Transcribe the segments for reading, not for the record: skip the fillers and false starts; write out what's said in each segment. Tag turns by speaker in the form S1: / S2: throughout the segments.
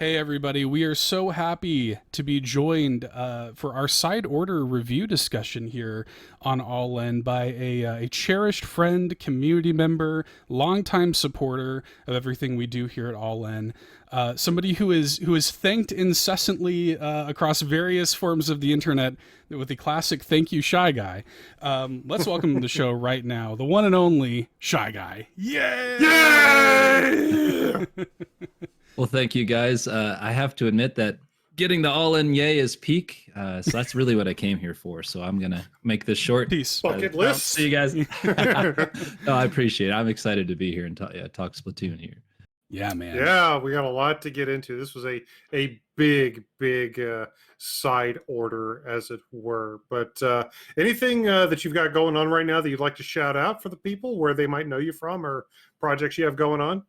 S1: Hey everybody, we are so happy to be joined for our side order review discussion here on All In by a cherished friend, community member, longtime supporter of everything we do here at All In. Somebody who is thanked incessantly across various forms of the internet with the classic "Thank you, ScheiGuy." Let's welcome to the show right now, the one and only ScheiGuy. Yay!
S2: Yay!
S3: Well, thank you guys. I have to admit that getting the all-in yay is peak. So that's really what I came here for. So I'm going to make this short.
S1: Peace.
S2: Bucket list.
S3: See you guys. No, I appreciate it. I'm excited to be here and talk Splatoon here.
S1: Yeah, man.
S2: Yeah, we got a lot to get into. This was a big side order, as it were. But anything that you've got going on right now that you'd like to shout out for the people, where they might know you from, or projects you have going on?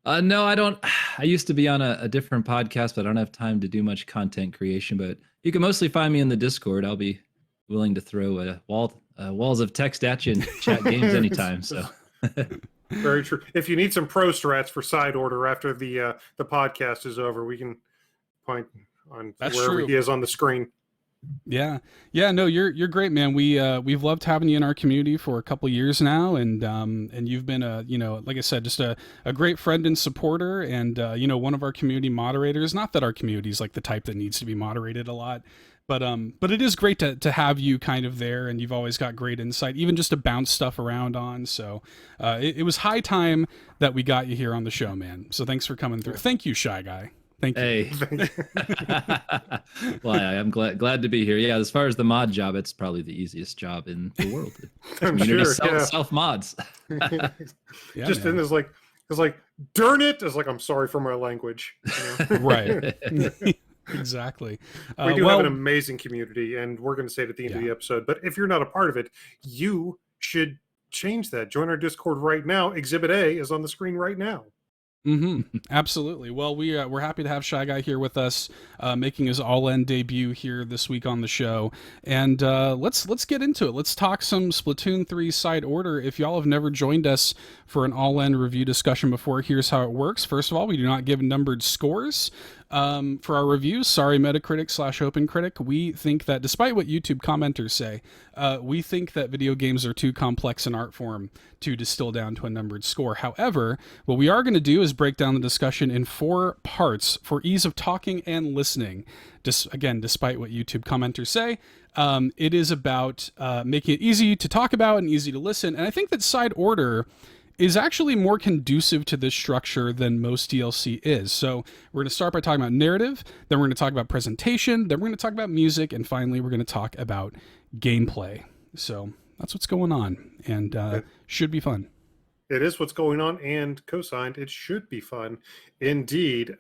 S3: No, I don't. I used to be on a different podcast, but I don't have time to do much content creation. But you can mostly find me in the Discord. I'll be willing to throw walls of text at you and chat games anytime. So
S2: Very true. If you need some pro strats for side order after the podcast is over, we can point on
S1: That's
S2: wherever
S1: true.
S2: he is on the screen.
S1: Yeah. No, you're great, man. We've loved having you in our community for a couple years now, and you've been like I said, just a great friend and supporter, and one of our community moderators. Not that our community is like the type that needs to be moderated a lot, but it is great to have you kind of there, and you've always got great insight, even just to bounce stuff around on. So it was high time that we got you here on the show, man. So thanks for coming through. Thank you, ScheiGuy. Thank you.
S3: Hey. Well, I'm glad to be here. Yeah, as far as the mod job, it's probably the easiest job in the world.
S2: I'm sure.
S3: Self mods.
S1: Yeah,
S2: Just
S1: man.
S2: in this like darn it. It's like, I'm sorry for my language.
S1: Right. Exactly.
S2: We do have an amazing community, and we're going to say it at the end of the episode. But if you're not a part of it, you should change that. Join our Discord right now. Exhibit A is on the screen right now.
S1: Absolutely. Well, we're happy to have ScheiGuy here with us, making his all-in debut here this week on the show. And let's get into it. Let's talk some Splatoon 3 side order. If y'all have never joined us for an all-in review discussion before, here's how it works. First of all, we do not give numbered scores for our reviews. Sorry, Metacritic/OpenCritic. We think that despite what YouTube commenters say, we think that video games are too complex an art form to distill down to a numbered score. However, what we are going to do is break down the discussion in 4 parts for ease of talking and listening. Again, despite what YouTube commenters say, it is about making it easy to talk about and easy to listen. And I think that side order is actually more conducive to this structure than most DLC is. So we're going to start by talking about narrative, then we're going to talk about presentation, then we're going to talk about music, and finally we're going to talk about gameplay. So that's what's going on, and should be fun.
S2: It is what's going on, and co-signed, it should be fun indeed.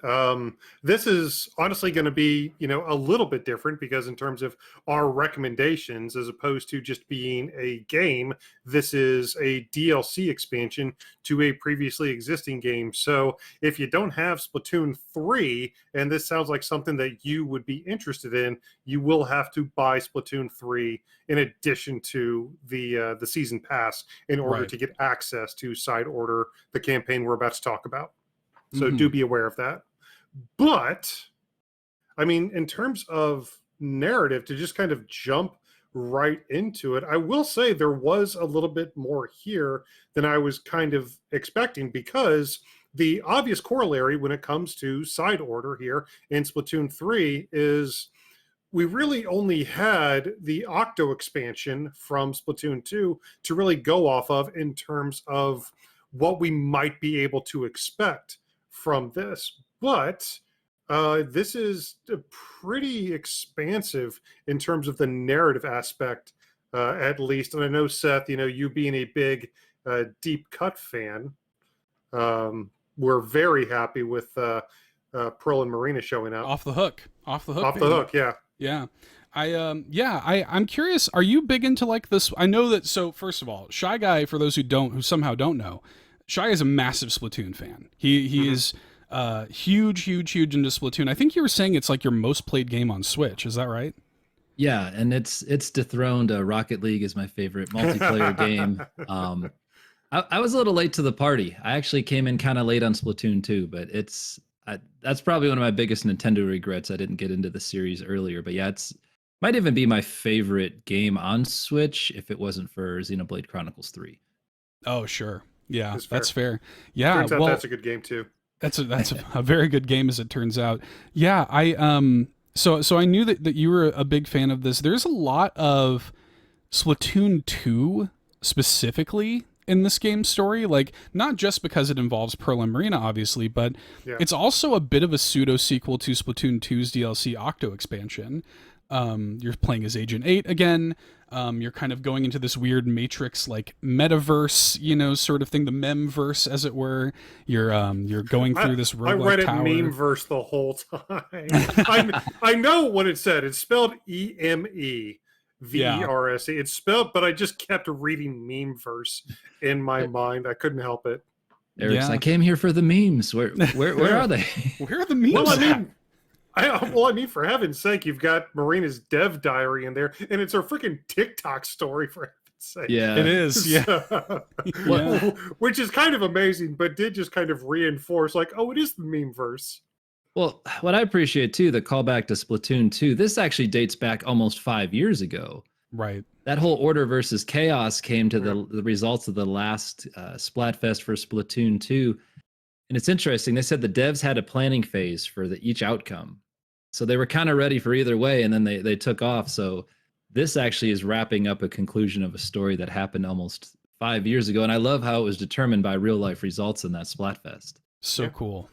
S2: This is honestly going to be, a little bit different, because in terms of our recommendations, as opposed to just being a game, this is a DLC expansion to a previously existing game. So if you don't have Splatoon 3, and this sounds like something that you would be interested in, you will have to buy Splatoon 3 in addition to the season pass in order to get access to side order, the campaign we're about to talk about. So do be aware of that. But I mean, in terms of narrative, to just kind of jump right into it, I will say there was a little bit more here than I was kind of expecting, because the obvious corollary when it comes to side order here in Splatoon 3 is we really only had the Octo expansion from Splatoon 2 to really go off of in terms of what we might be able to expect from this. But this is pretty expansive in terms of the narrative aspect, at least. And I know, Seth, you being a big Deep Cut fan, we're very happy with Pearl and Marina showing up.
S1: Off the hook,
S2: yeah.
S1: Yeah. I'm curious, are you big into like this? I know that, so first of all, ScheiGuy, for those who somehow don't know, Shy is a massive Splatoon fan. He is huge into Splatoon. I think you were saying it's like your most played game on Switch. Is that right?
S3: Yeah, and it's dethroned. Rocket League is my favorite multiplayer game. I was a little late to the party. I actually came in kind of late on Splatoon 2, but That's probably one of my biggest Nintendo regrets. I didn't get into the series earlier, but yeah, it's might even be my favorite game on Switch if it wasn't for Xenoblade Chronicles 3.
S1: Oh, sure. Yeah,
S2: It's
S1: that's
S2: fair.
S1: fair. Yeah,
S2: Turns out
S1: well,
S2: that's a good game too.
S1: that's a very good game as it turns out. Yeah, so I knew that you were a big fan of this. There's a lot of Splatoon 2 specifically in this game's story, like not just because it involves Pearl and Marina obviously, but
S2: Yeah.
S1: it's also a bit of a pseudo sequel to Splatoon 2's DLC Octo expansion. You're playing as Agent 8 again. You're kind of going into this weird Matrix like metaverse, sort of thing, the memverse as it were. You're going through this
S2: I read
S1: roguelike
S2: it
S1: tower.
S2: meme verse the whole time. I know what it said. It's spelled EMEVERSE. It's spelled, but I just kept reading meme verse in my mind. I couldn't help it.
S3: Eric's,
S1: Yeah.
S3: I came here for the memes. Where are they?
S1: Where are the memes
S2: Well, I
S1: at?
S2: mean, for heaven's sake, you've got Marina's dev diary in there, and it's her freaking TikTok story, for heaven's sake.
S3: Yeah.
S1: It is, yeah.
S2: So, which is kind of amazing, but did just kind of reinforce, like, oh, it is the meme verse.
S3: Well, what I appreciate too, the callback to Splatoon 2, this actually dates back almost 5 years ago.
S1: Right.
S3: That whole order versus chaos came to the results of the last Splatfest for Splatoon 2. And it's interesting. They said the devs had a planning phase for each outcome. So they were kind of ready for either way, and then they took off. So this actually is wrapping up a conclusion of a story that happened almost 5 years ago. And I love how it was determined by real life results in that Splatfest.
S1: So
S2: Yeah.
S1: cool.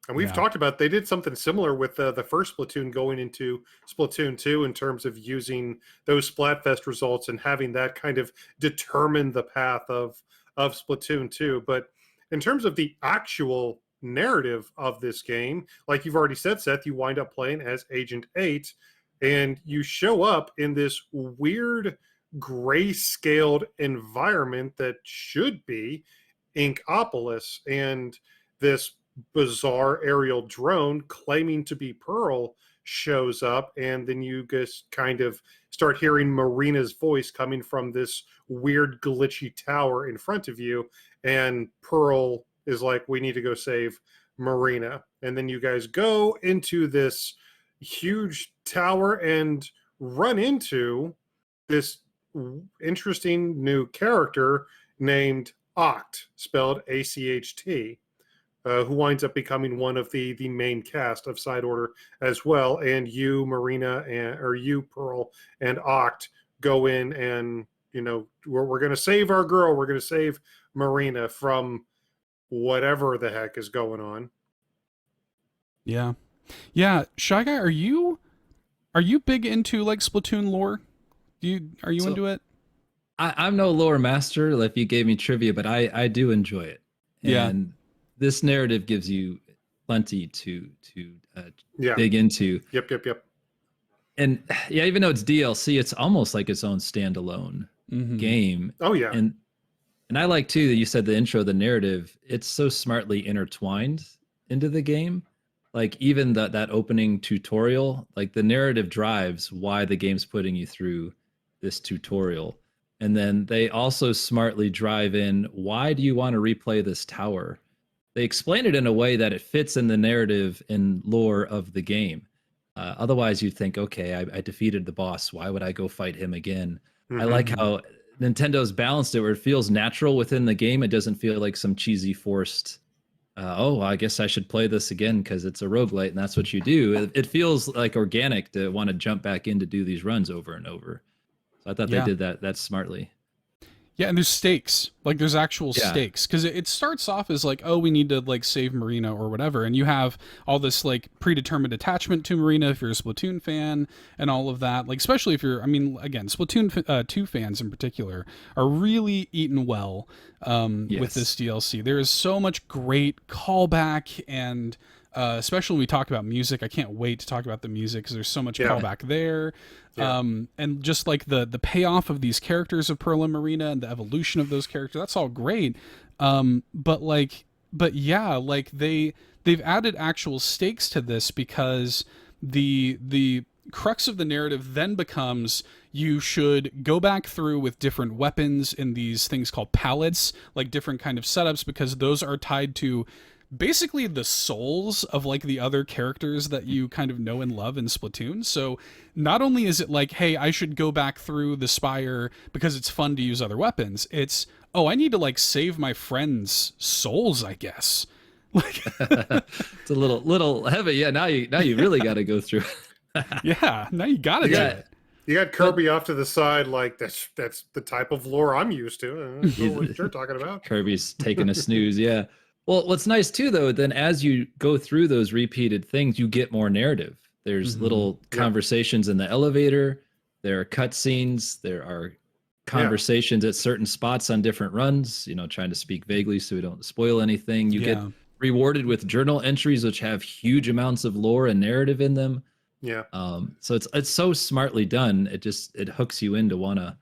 S2: And we've talked about, they did something similar with the first Splatoon going into Splatoon 2 in terms of using those Splatfest results and having that kind of determine the path of Splatoon 2. But in terms of the actual narrative of this game, like you've already said, Seth, you wind up playing as Agent 8, and you show up in this weird gray-scaled environment that should be Inkopolis, and this bizarre aerial drone claiming to be Pearl shows up, and then you just kind of start hearing Marina's voice coming from this weird glitchy tower in front of you, and Pearl is like, we need to go save Marina. And then you guys go into this huge tower and run into this interesting new character named Oct, spelled ACHT, who winds up becoming one of the main cast of Side Order as well. And you, Marina, or you, Pearl, and Oct go in, and we're going to save our girl. We're going to save Marina from whatever the heck is going on.
S1: Yeah. ScheiGuy, are you big into like Splatoon lore? Are you into it?
S3: I'm no lore master, if you gave me trivia, but I do enjoy it. And this narrative gives you plenty to dig into.
S2: Yep.
S3: And yeah, even though it's DLC, it's almost like its own standalone game.
S2: Oh yeah.
S3: And I like too that you said the intro, the narrative, it's so smartly intertwined into the game. Like even that opening tutorial, like the narrative drives why the game's putting you through this tutorial. And then they also smartly drive in, why do you want to replay this tower? They explain it in a way that it fits in the narrative and lore of the game. Otherwise, you'd think, okay, I defeated the boss. Why would I go fight him again? I like how Nintendo's balanced it where it feels natural within the game. It doesn't feel like some cheesy forced, I guess I should play this again because it's a roguelite and that's what you do. It feels like organic to want to jump back in to do these runs over and over. So I thought they did that smartly.
S1: Yeah, and there's stakes. Like there's actual stakes, because it starts off as like, oh, we need to like save Marina or whatever, and you have all this like predetermined attachment to Marina if you're a Splatoon fan and all of that. Like especially if you're, I mean, again, Splatoon 2 fans in particular are really eaten well with this DLC. There is so much great callback, and especially when we talk about music. I can't wait to talk about the music because there's so much callback there. And just like the payoff of these characters of Pearl and Marina and the evolution of those characters, that's all great. But yeah, like they've added actual stakes to this, because the crux of the narrative then becomes you should go back through with different weapons in these things called pallets, like different kind of setups, because those are tied to basically the souls of like the other characters that you kind of know and love in Splatoon. So not only is it like, hey, I should go back through the Spire because it's fun to use other weapons, it's, oh, I need to like save my friends' souls, I guess. Like
S3: It's a little heavy. Yeah, now you really got to go through.
S1: yeah, now you gotta do it.
S2: You got Kirby off to the side, like that's the type of lore I'm used to. I don't know what you're talking about.
S3: Kirby's taking a snooze. Yeah. Well, what's nice too, though, then as you go through those repeated things, you get more narrative. There's little conversations in the elevator. There are cutscenes. There are conversations at certain spots on different runs. You know, trying to speak vaguely so we don't spoil anything. You get rewarded with journal entries, which have huge amounts of lore and narrative in them.
S2: Yeah.
S3: So it's so smartly done. It hooks you in to want to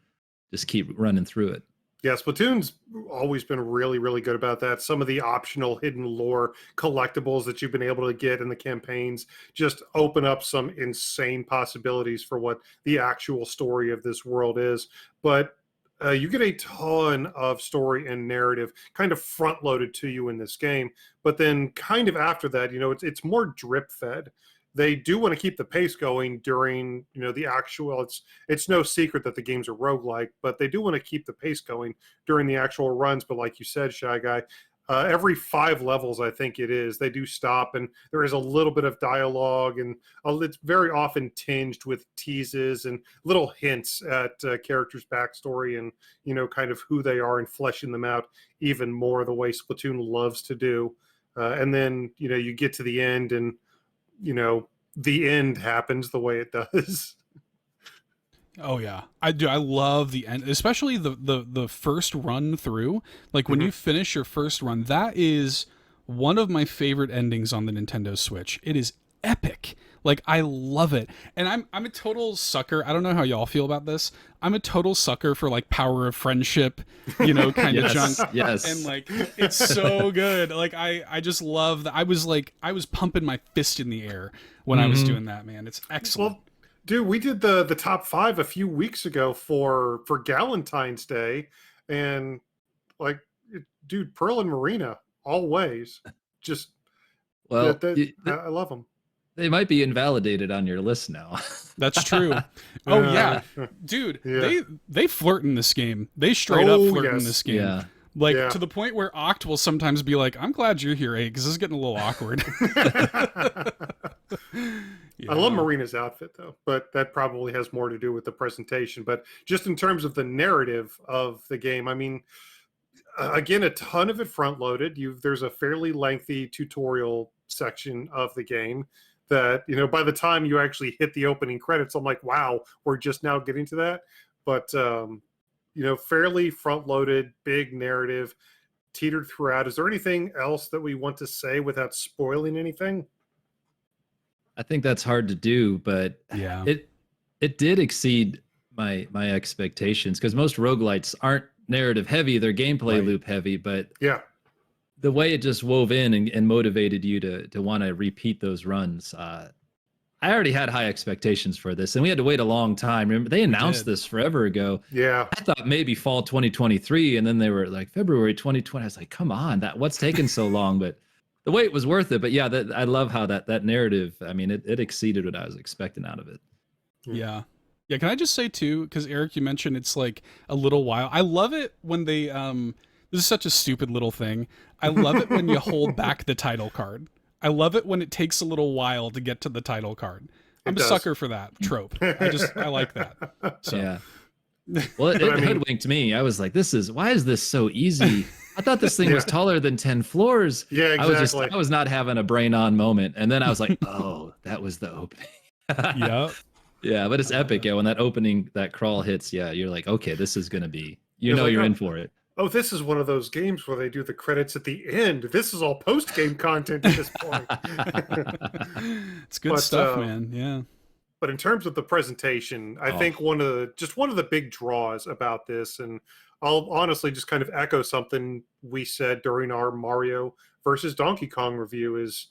S3: just keep running through it.
S2: Yeah, Splatoon's always been really, really good about that. Some of the optional hidden lore collectibles that you've been able to get in the campaigns just open up some insane possibilities for what the actual story of this world is. But you get a ton of story and narrative kind of front loaded to you in this game. But then kind of after that, you know, it's more drip fed. They do want to keep the pace going during, you know, the actual, it's no secret that the games are roguelike, but they do want to keep the pace going during the actual runs. But like you said, ScheiGuy, every 5 levels, I think it is, they do stop, and there is a little bit of dialogue, and it's very often tinged with teases and little hints at characters' backstory and, you know, kind of who they are and fleshing them out even more the way Splatoon loves to do. And then, you know, you get to the end and, you know, the end happens the way it does.
S1: Oh yeah, I do. I love the end, especially the first run through. Like when you finish your first run, that is one of my favorite endings on the Nintendo Switch. It is epic. Like I love it, and I'm a total sucker. I don't know how y'all feel about this. I'm a total sucker for like power of friendship, you know, kind of junk.
S3: Yes,
S1: and like it's so good. Like I just love that. I was pumping my fist in the air when I was doing that. Man, it's excellent.
S2: Well, dude, we did the top 5 a few weeks ago for Galentine's Day, and like, dude, Pearl and Marina always just.
S3: Well,
S2: I love them.
S3: They might be invalidated on your list now.
S1: That's true. Oh yeah, dude, they flirt in this game. They straight up flirt in this game.
S3: Yeah.
S1: Like to the point where Oct will sometimes be like, "I'm glad you're here, because this is getting a little awkward."
S2: I love Marina's outfit though, but that probably has more to do with the presentation. But just in terms of the narrative of the game, I mean, again, a ton of it front loaded. There's a fairly lengthy tutorial section of the game that, you know, by the time you actually hit the opening credits, I'm like, wow, we're just now getting to that. But you know, fairly front loaded, big narrative, teetered throughout. Is there anything else that we want to say without spoiling anything?
S3: I think that's hard to do, but
S1: yeah,
S3: it did exceed my expectations, because most roguelites aren't narrative heavy, they're gameplay loop heavy, but
S2: yeah,
S3: the way it just wove in and motivated you to want to repeat those runs. I already had high expectations for this, and we had to wait a long time. Remember, they announced this forever ago.
S2: Yeah,
S3: I thought maybe fall 2023, and then they were like February 2020. I was like, come on, what's taking so long? But the wait was worth it. But yeah, I love how that narrative, I mean, it exceeded what I was expecting out of it.
S1: Yeah. Yeah, can I just say too, because Eric, you mentioned it's like a little while. I love it when they this is such a stupid little thing. I love it when you hold back the title card. I love it when it takes a little while to get to the title card. I'm a sucker for that trope. I like that. So.
S3: Yeah. Well, it hoodwinked me. I was like, why is this so easy? I thought this thing was taller than 10 floors.
S2: Yeah, exactly.
S3: I was not having a brain on moment. And then I was like, oh, that was the opening.
S1: Yeah.
S3: Yeah, but it's epic. Yeah, when that crawl hits, yeah, you're like, okay, this is going to be, you're in for it.
S2: Oh, this is one of those games where they do the credits at the end. This is all post-game content at this point.
S1: It's good stuff, man. Yeah.
S2: But in terms of the presentation, I think one of the big draws about this, and I'll honestly just kind of echo something we said during our Mario versus Donkey Kong review, is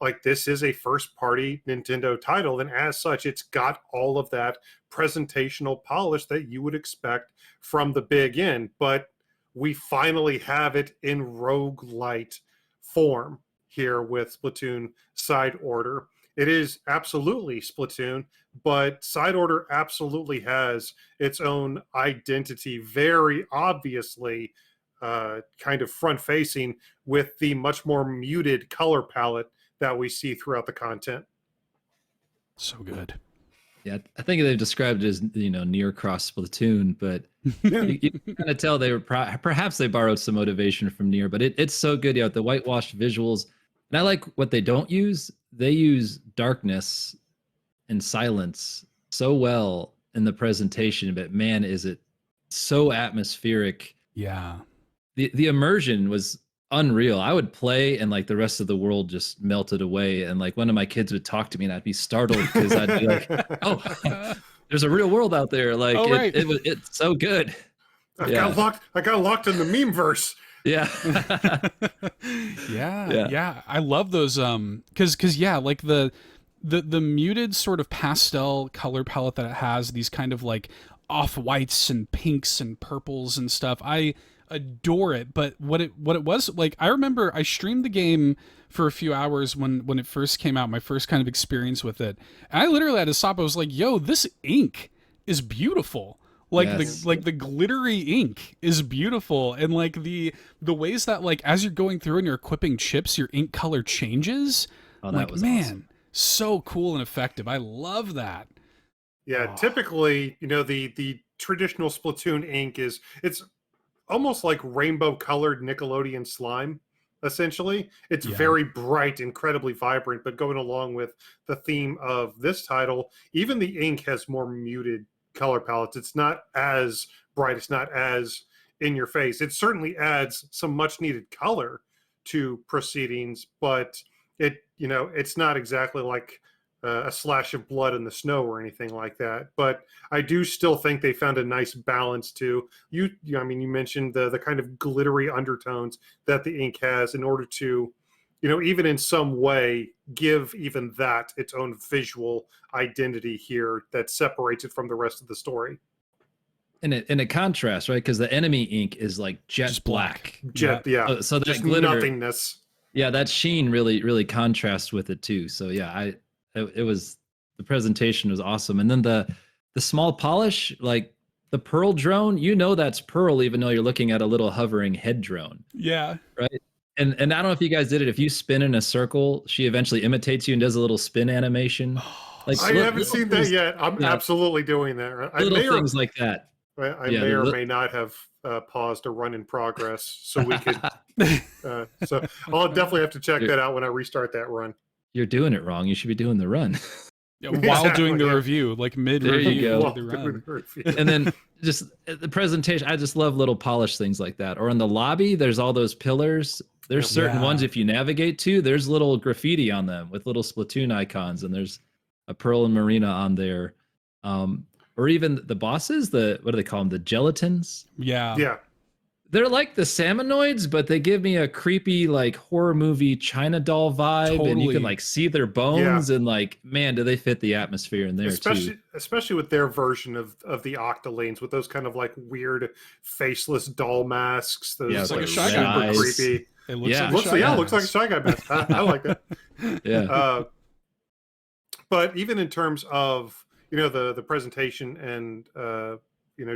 S2: like, this is a first-party Nintendo title, and as such, it's got all of that presentational polish that you would expect from the big end. But we finally have it in roguelite form. here with Splatoon Side Order. It is absolutely Splatoon, but Side Order absolutely has its own identity, very obviously kind of front facing with the much more muted color palette that we see throughout the content.
S1: So good.
S3: Yeah, I think they've described it as near cross Splatoon, but
S2: Yeah.
S3: you kind of tell they were perhaps they borrowed some motivation from Nier, but it's so good. Yeah, the whitewashed visuals, and I like what they don't use. They use darkness and silence so well in the presentation, but man, is it so atmospheric.
S1: Yeah.
S3: The immersion was unreal. I would play and like the rest of the world just melted away, and like one of my kids would talk to me and I'd be startled because I'd be like, oh, there's a real world out there. Like
S1: right.
S3: it's so good.
S2: I got locked in the meme verse.
S3: Yeah.
S1: yeah. I love those cuz yeah, like the muted sort of pastel color palette that it has, these kind of like off-whites and pinks and purples and stuff. I adore it. But what it was like, I remember I streamed the game for a few hours when it first came out, my first kind of experience with it. And I literally had to stop. I was like, yo, this ink is beautiful. Like
S3: Yes.
S1: the glittery ink is beautiful, and like the ways that like as you're going through and you're equipping chips, your ink color changes.
S3: Oh, that
S1: like,
S3: was
S1: man,
S3: awesome.
S1: so cool and effective. I love that.
S2: Yeah,
S1: Oh.
S2: typically, the traditional Splatoon ink it's almost like rainbow colored Nickelodeon slime. Essentially, it's
S1: Yeah.
S2: very bright, incredibly vibrant, but going along with the theme of this title, even the ink has more muted color palettes. It's not as bright, it's not as in your face. It certainly adds some much needed color to proceedings, but it's not exactly like a slash of blood in the snow or anything like that. But I do still think they found a nice balance to I mean, you mentioned the kind of glittery undertones that the ink has in order to, even in some way give even that its own visual identity here that separates it from the rest of the story.
S3: And it contrasts, right? Because the enemy ink is like jet
S1: Just black.
S2: Jet, yeah,
S3: So that
S2: just
S3: glitter,
S2: nothingness.
S3: yeah, that sheen really contrasts with it too. So yeah, it was, the presentation was awesome. And then the small polish, like the pearl drone, that's pearl even though you're looking at a little hovering head drone,
S1: Yeah.
S3: right? And I don't know if you guys did it. If you spin in a circle, she eventually imitates you and does a little spin animation. Like
S2: I haven't seen that yet. I'm absolutely doing that.
S3: Little things like that.
S2: I may or may not have paused a run in progress so we could. So I'll definitely have to check that out when I restart that run.
S3: You're doing it wrong. You should be doing the run.
S1: Yeah, while doing the review, like mid
S3: There you
S1: review.
S3: go.
S1: The run.
S3: And then just the presentation, I just love little polished things like that. Or in the lobby, there's all those pillars. There's certain ones, if you navigate to, there's little graffiti on them with little Splatoon icons, and there's a Pearl and Marina on there. Or even the bosses, what do they call them? The gelatins?
S2: Yeah.
S3: They're like the Salmonoids, but they give me a creepy, like horror movie China doll vibe, and you can like see their bones, and like, man, do they fit the atmosphere in there too?
S2: Especially with their version of the Octolanes, with those kind of like weird faceless doll masks. Those
S1: like a
S2: super
S1: ScheiGuy
S2: creepy.
S1: It looks
S3: Yeah.
S1: like
S2: looks like a ScheiGuy mask. I like that.
S3: Yeah.
S2: But even in terms of the presentation and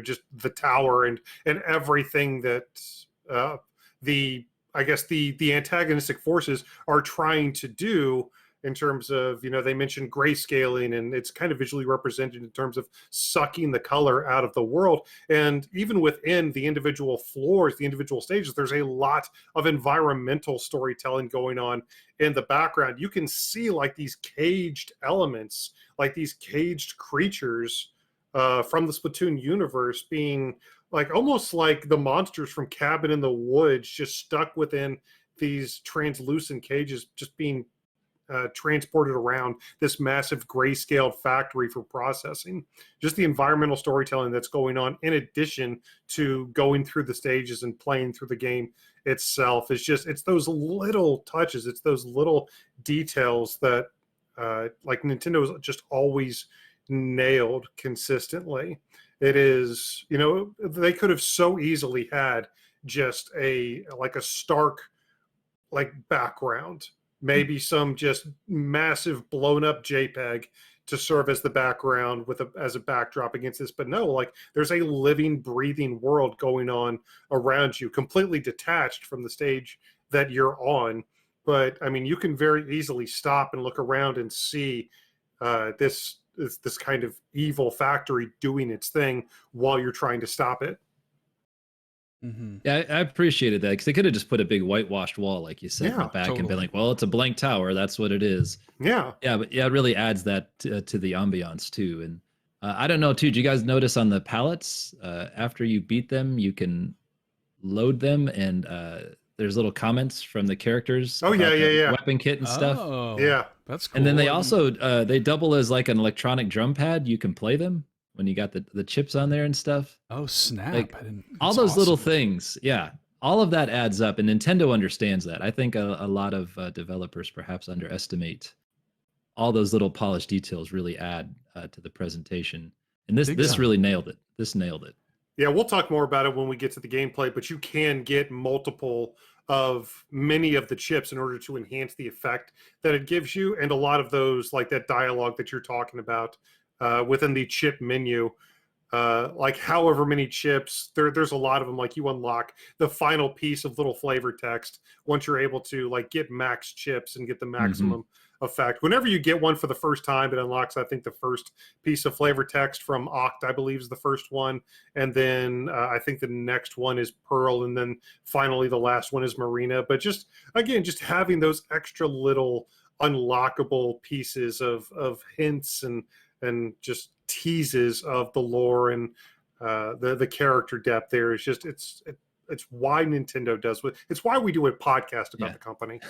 S2: just the tower and everything that the antagonistic forces are trying to do in terms of they mentioned grayscaling, and it's kind of visually represented in terms of sucking the color out of the world. And even within the individual floors, the individual stages, there's a lot of environmental storytelling going on in the background. You can see like these caged elements, like these caged creatures from the Splatoon universe being like almost like the monsters from Cabin in the Woods, just stuck within these translucent cages, just being transported around this massive grayscale factory for processing. Just the environmental storytelling that's going on in addition to going through the stages and playing through the game itself. It's those little touches, it's those little details that like Nintendo's just always nailed consistently. It is, they could have so easily had just a stark like background maybe some just massive blown up JPEG to serve as the background as a backdrop against this. But no, like there's a living, breathing world going on around you, completely detached from the stage that you're on. But I mean, you can very easily stop and look around and see this kind of evil factory doing its thing while you're trying to stop it.
S3: Mm-hmm. Yeah, I appreciated that because they could have just put a big whitewashed wall, like you said, in the back and been like, well, it's a blank tower. That's what it is.
S2: Yeah.
S3: Yeah, but yeah, it really adds that to the ambiance too. And I don't know, too. Did you guys notice on the pallets, after you beat them, you can load them and there's little comments from the characters.
S2: Oh, yeah.
S3: Weapon kit and stuff.
S1: Oh,
S2: yeah.
S1: That's cool.
S3: And then they also, they double as like an electronic drum pad. You can play them when you got the chips on there and stuff.
S1: Oh, snap.
S3: Like, all those little things. Yeah. All of that adds up, and Nintendo understands that. I think a lot of developers perhaps underestimate all those little polished details really add to the presentation. And this really nailed it. This nailed it.
S2: Yeah, we'll talk more about it when we get to the gameplay, but you can get multiple of many of the chips in order to enhance the effect that it gives you. And a lot of those, like that dialogue that you're talking about within the chip menu, like however many chips, there's a lot of them. Like you unlock the final piece of little flavor text once you're able to like get max chips and get the maximum effect. Whenever you get one for the first time, it unlocks, I think, the first piece of flavor text from Oct, I believe, is the first one. And then I think the next one is Pearl. And then finally, the last one is Marina. But just, again, just having those extra little unlockable pieces of hints and just teases of the lore and the character depth there is just, it's why Nintendo does what it's why we do a podcast about the company.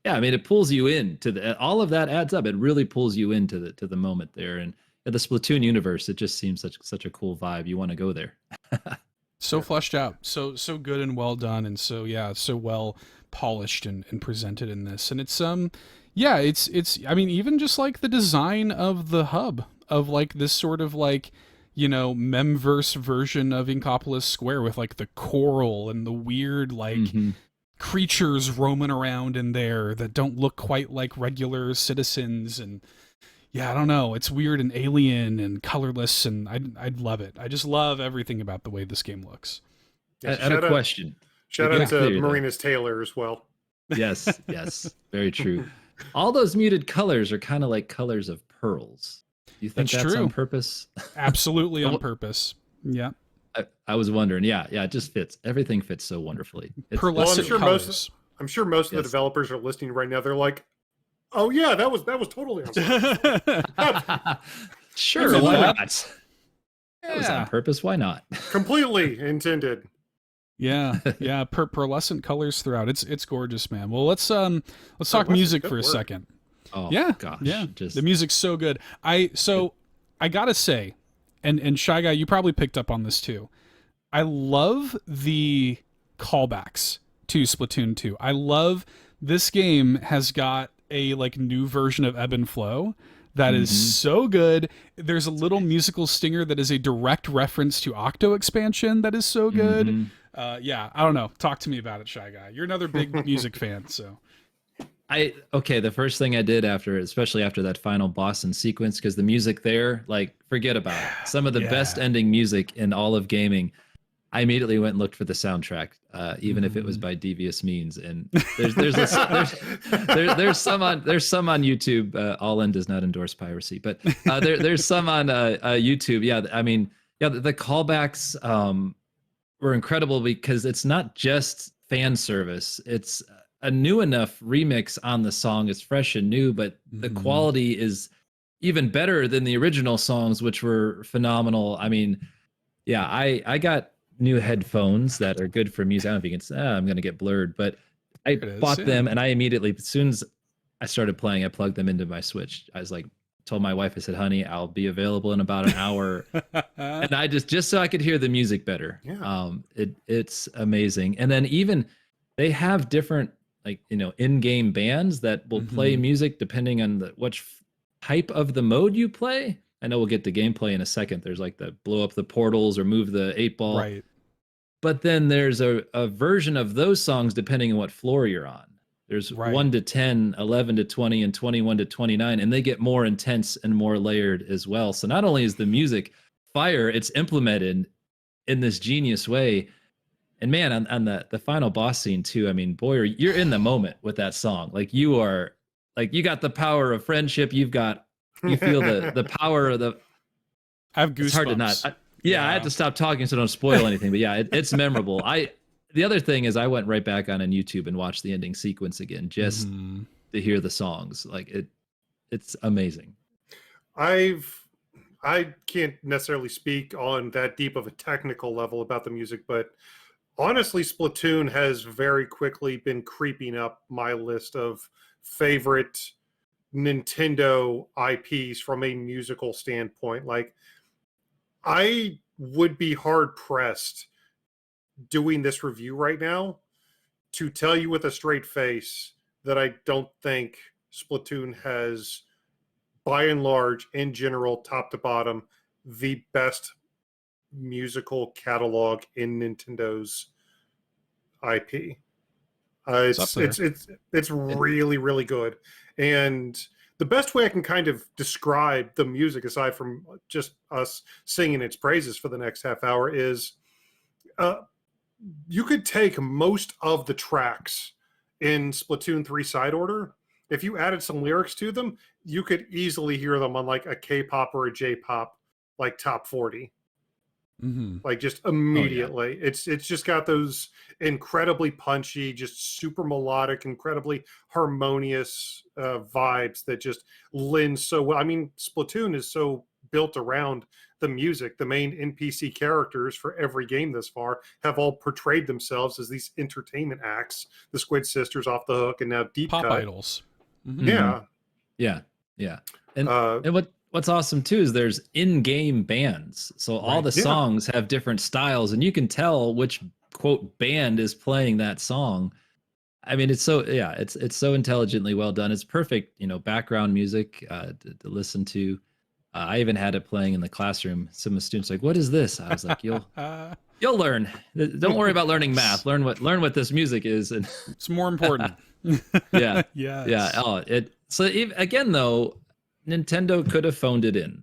S3: Yeah, I mean, it pulls you in to all of that adds up. It really pulls you into the moment there. And the Splatoon universe, it just seems such a cool vibe. You want to go there.
S1: So fleshed out, so good and well done, and so well polished and presented in this. And it's it's I mean, even just like the design of the hub of like this sort of like, you know, memverse version of Inkopolis Square with like the coral and the weird like creatures roaming around in there that don't look quite like regular citizens. And yeah, I don't know, it's weird and alien and colorless, and I'd love it. I just love everything about the way this game looks.
S3: I had a question.
S2: Shout out to Marina's Taylor as well.
S3: Yes, very true. All those muted colors are kind of like colors of pearls. You think that's
S1: true.
S3: On purpose?
S1: Absolutely on purpose. Yeah.
S3: I was wondering. Yeah, it just fits. Everything fits so wonderfully.
S1: Pearlescent colors.
S2: I'm sure most of the developers are listening right now. They're like, "Oh yeah, that was totally on purpose."
S3: Sure, why not? That was on purpose. Why not?
S2: Completely intended.
S1: Yeah, pearlescent colors throughout. It's gorgeous, man. Well, let's talk music for a second.
S3: Oh gosh,
S1: yeah. The music's so good. I gotta say, and ScheiGuy, you probably picked up on this too. I love the callbacks to Splatoon 2. I love this game has got a like new version of Ebb and Flow that is so good. There's a little musical stinger that is a direct reference to Octo expansion that is so good. I don't know. Talk to me about it, ScheiGuy. You're another big music fan, so.
S3: The first thing I did especially after that final boss and sequence, because the music there, like, forget about it. Some of the best ending music in all of gaming. I immediately went and looked for the soundtrack, even if it was by devious means. And there's some on YouTube. All In does not endorse piracy, but there's some on YouTube. Yeah, I mean, the callbacks were incredible because it's not just fan service. It's a new enough remix on the song. It's fresh and new, but the quality is even better than the original songs, which were phenomenal. I mean, yeah, I got new headphones that are good for music. I don't know if you can I'm going to get blurred, but I bought them and I immediately, as soon as I started playing, I plugged them into my Switch. I was like, told my wife, I said, honey, I'll be available in about an hour. And I just so I could hear the music better.
S2: Yeah.
S3: It's amazing. And then even they have different, like, you know, in-game bands that will play music depending on which type of the mode you play. I know we'll get to gameplay in a second. There's like the blow up the portals or move the 8-ball.
S1: Right.
S3: But then there's a version of those songs depending on what floor you're on. There's
S1: Right.
S3: 1 to 10, 11 to 20, and 21 to 29, and they get more intense and more layered as well. So not only is the music fire, it's implemented in this genius way. And man, on the final boss scene too, I mean, boy, you're in the moment with that song. Like you are, like you got the power of friendship. You feel the power of the.
S1: I have goosebumps.
S3: It's hard to not. I had to stop talking so don't spoil anything. But yeah, it's memorable. The other thing is I went right back on YouTube and watched the ending sequence again just to hear the songs. Like it's amazing.
S2: I can't necessarily speak on that deep of a technical level about the music, but honestly, Splatoon has very quickly been creeping up my list of favorite Nintendo IPs from a musical standpoint. Like, I would be hard pressed doing this review right now to tell you with a straight face that I don't think Splatoon has, by and large, in general, top to bottom, the best musical catalog in Nintendo's IP. It's really, really good. And the best way I can kind of describe the music, aside from just us singing its praises for the next half hour, is you could take most of the tracks in Splatoon 3 side order. If you added some lyrics to them, you could easily hear them on like a K-pop or a J-pop like top 40. Like just immediately. It's just got those incredibly punchy, just super melodic, incredibly harmonious vibes that just lend so well. I mean, Splatoon is so built around the music. The main NPC characters for every game thus far have all portrayed themselves as these entertainment acts. The Squid Sisters, Off the Hook, and now Deep
S1: Pop
S2: Cut.
S1: idols.
S3: Yeah. And what's awesome too is there's in-game bands. So all the songs have different styles, and you can tell which quote band is playing that song. I mean, it's so intelligently well done. It's perfect, background music to listen to. I even had it playing in the classroom. Some of the students were like, "What is this?" I was like, "You'll learn. Don't worry about learning math. Learn what this music is." And
S1: it's more important.
S3: Yeah.
S1: Yes.
S3: So again, though, Nintendo could have phoned it in.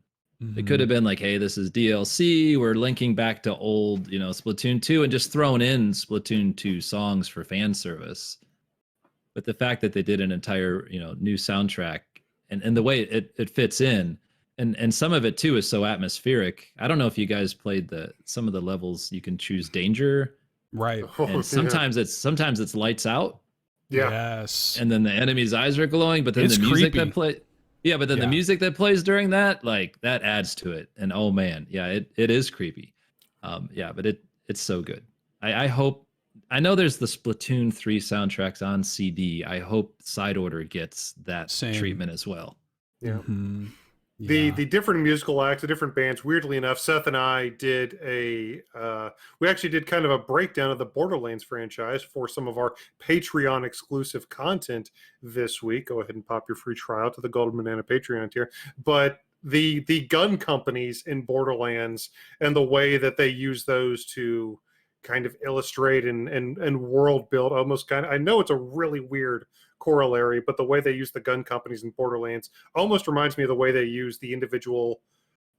S3: It could have been like, "Hey, this is DLC. We're linking back to old, Splatoon 2, and just thrown in Splatoon 2 songs for fan service." But the fact that they did an entire, new soundtrack and the way it fits in, and some of it too is so atmospheric. I don't know if you guys played some of the levels. You can choose danger,
S1: right?
S3: And sometimes it's lights out.
S2: Yeah.
S1: Yes.
S3: And then the enemy's eyes are glowing, but then
S1: It's
S3: the music
S1: creepy.
S3: that play. Yeah, but then the music that plays during that, like that adds to it. And oh man, yeah, it is creepy. But it's so good. I hope. I know there's the Splatoon 3 soundtracks on CD. I hope Side Order gets that treatment as well.
S2: Yeah.
S1: Yeah.
S2: The different musical acts, the different bands. Weirdly enough, Seth and I did we actually did kind of a breakdown of the Borderlands franchise for some of our Patreon exclusive content this week. Go ahead and pop your free trial to the Golden Banana Patreon tier. But the gun companies in Borderlands and the way that they use those to kind of illustrate and world build, almost kind of, I know it's a really weird corollary, but the way they use the gun companies in Borderlands almost reminds me of the way they use the individual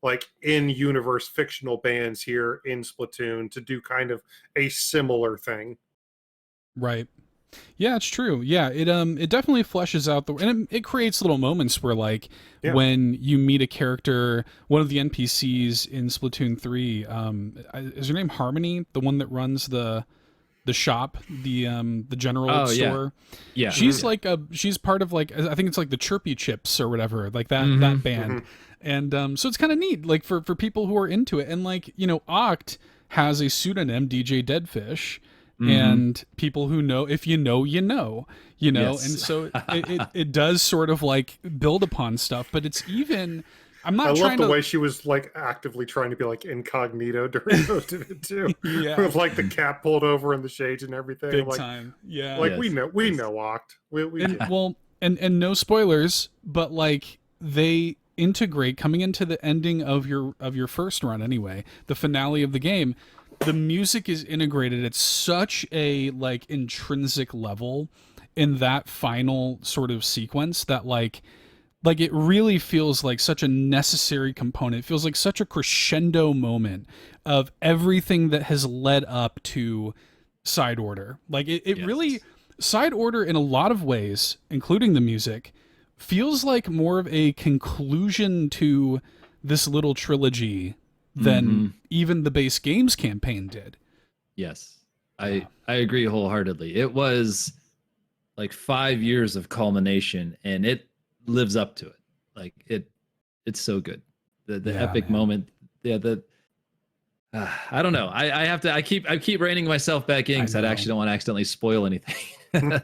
S2: like in-universe fictional bands here in Splatoon to do kind of a similar thing.
S1: Right. Yeah, it's true. Yeah, it definitely fleshes out and it creates little moments where when you meet a character, one of the NPCs in Splatoon 3, is her name Harmony, the one that runs the shop, the general store.
S3: Yeah.
S1: She's she's part of I think it's like the Chirpy Chips or whatever, like that band. And so it's kind of neat, like for people who are into it. And Oct has a pseudonym, DJ Deadfish. And people who know, if you know, you know,
S3: Yes.
S1: and so it does sort of build upon stuff, but it's even, I
S2: love the way she was actively trying to be incognito during most of it too.
S1: Yeah.
S2: With the cap pulled over and the shades and everything.
S1: Big time. Yeah.
S2: We know Oct. We
S1: and, well, and no spoilers, but they integrate coming into the ending of your first run anyway, the finale of the game. The music is integrated at such a intrinsic level in that final sort of sequence that like it really feels like such a necessary component. It feels like such a crescendo moment of everything that has led up to Side Order. Like it really,
S3: Yes.
S1: Side Order in a lot of ways, including the music, feels like more of a conclusion to this little trilogy than
S3: Mm-hmm.
S1: even the base games campaign did.
S3: Yes.
S1: Yeah.
S3: I agree wholeheartedly. It was like 5 years of culmination, and it lives up to it. Like it's so good. The
S1: Yeah,
S3: epic
S1: man.
S3: moment. Yeah, I don't know. I keep reining myself back in
S1: I
S3: because I
S1: know.
S3: actually don't want to accidentally spoil anything.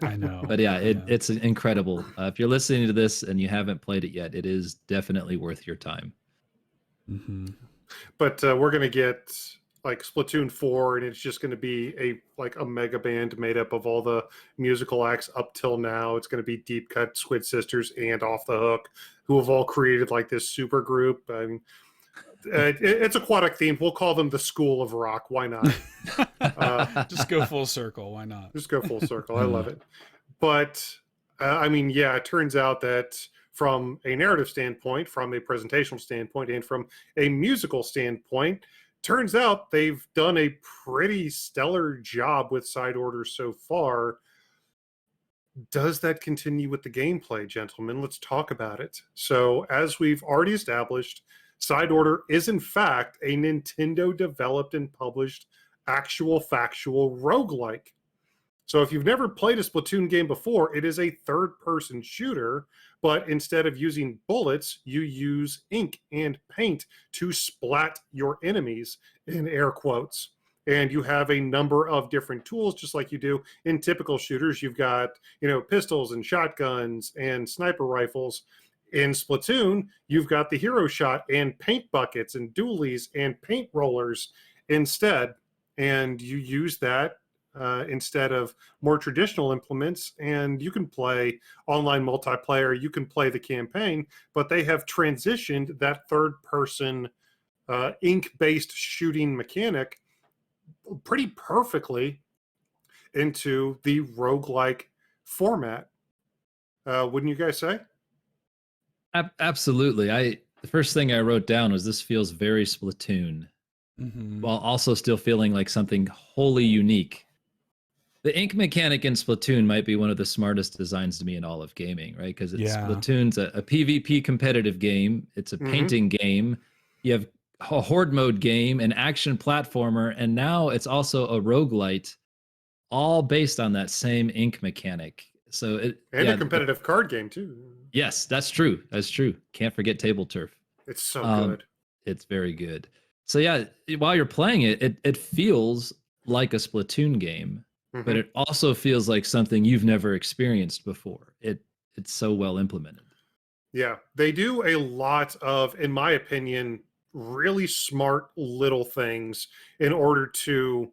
S1: I know.
S3: But yeah,
S1: I know.
S3: it's incredible. If you're listening to this and you haven't played it yet, it is definitely worth your time.
S1: Hmm.
S2: But we're gonna get like Splatoon 4, and it's just going to be a mega band made up of all the musical acts up till now. It's going to be Deep Cut, Squid Sisters, and Off the Hook, who have all created like this super group. I mean, it's aquatic themed. We'll call them the School of Rock. Why not?
S1: Just go full circle. Why not?
S2: Just go full circle. I love it. But I mean, yeah, it turns out that from a narrative standpoint, from a presentational standpoint, and from a musical standpoint, turns out they've done a pretty stellar job with Side Order so far. Does that continue with the gameplay, gentlemen? Let's talk about it. So, as we've already established, Side Order is in fact a Nintendo developed and published actual factual roguelike. So if you've never played a Splatoon game before, it is a third-person shooter, but instead of using bullets, you use ink and paint to splat your enemies, in air quotes. And you have a number of different tools, just like you do in typical shooters. You've got, pistols and shotguns and sniper rifles. In Splatoon, you've got the hero shot and paint buckets and dualies and paint rollers instead. And you use that instead of more traditional implements. And you can play online multiplayer, you can play the campaign, but they have transitioned that third person ink based shooting mechanic pretty perfectly into the roguelike format. Wouldn't you guys say?
S3: Absolutely. The first thing I wrote down was this feels very Splatoon,
S1: Hmm.
S3: while also still feeling like something wholly unique. The ink mechanic in Splatoon might be one of the smartest designs to me in all of gaming, right? Because
S1: Yeah.
S3: Splatoon's a PvP competitive game. It's a
S2: Mm-hmm.
S3: painting game. You have a horde mode game, an action platformer, and now it's also a roguelite, all based on that same ink mechanic. So
S2: And a competitive card game too.
S3: yes, that's true. That's true. Can't forget table turf.
S2: It's so
S3: Um,
S2: good.
S3: it's very good. So yeah, while you're playing it, it feels like a Splatoon game, but
S2: Mm-hmm.
S3: it also feels like something you've never experienced before. It's so well implemented.
S2: Yeah, they do a lot of, in my opinion, really smart little things in order to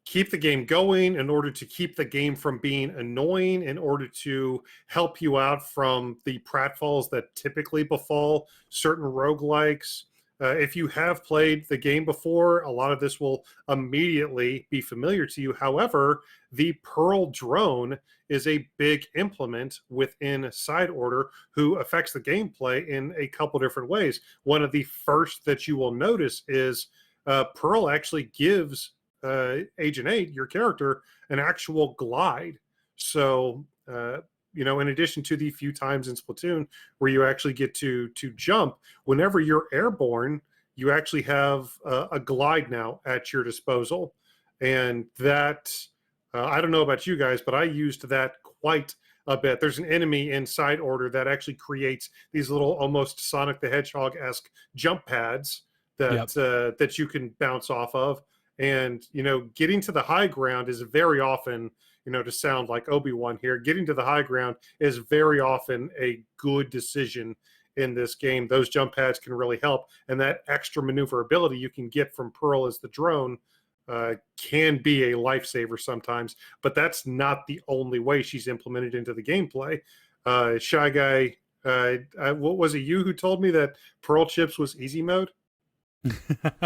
S2: keep the game going, in order to keep the game from being annoying, in order to help you out from the pratfalls that typically befall certain roguelikes. If you have played the game before, a lot of this will immediately be familiar to you. However, the Pearl drone is a big implement within Side Order who affects the gameplay in a couple different ways. One of the first that you will notice is Pearl actually gives Agent 8, your character, an actual glide. So, in addition to the few times in Splatoon where you actually get to jump, whenever you're airborne, you actually have a glide now at your disposal. And that, I don't know about you guys, but I used that quite a bit. There's an enemy in Side Order that actually creates these little almost Sonic the Hedgehog-esque jump pads
S1: Yep.
S2: that you can bounce off of. And, getting to the high ground is very often, to sound like Obi-Wan here, getting to the high ground is very often a good decision in this game. Those jump pads can really help. And that extra maneuverability you can get from Pearl as the drone can be a lifesaver sometimes. But that's not the only way she's implemented into the gameplay. ScheiGuy, what was it you who told me that Pearl Chips was easy mode?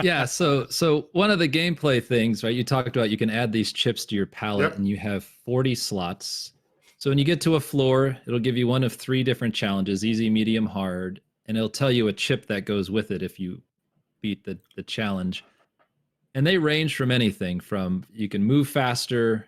S3: Yeah, so one of the gameplay things, right? You talked about you can add these chips to your palette
S2: Yep.
S3: and you have 40 slots. So when you get to a floor, it'll give you one of 3 different challenges, easy, medium, hard, and it'll tell you a chip that goes with it if you beat the challenge. And they range from anything from you can move faster,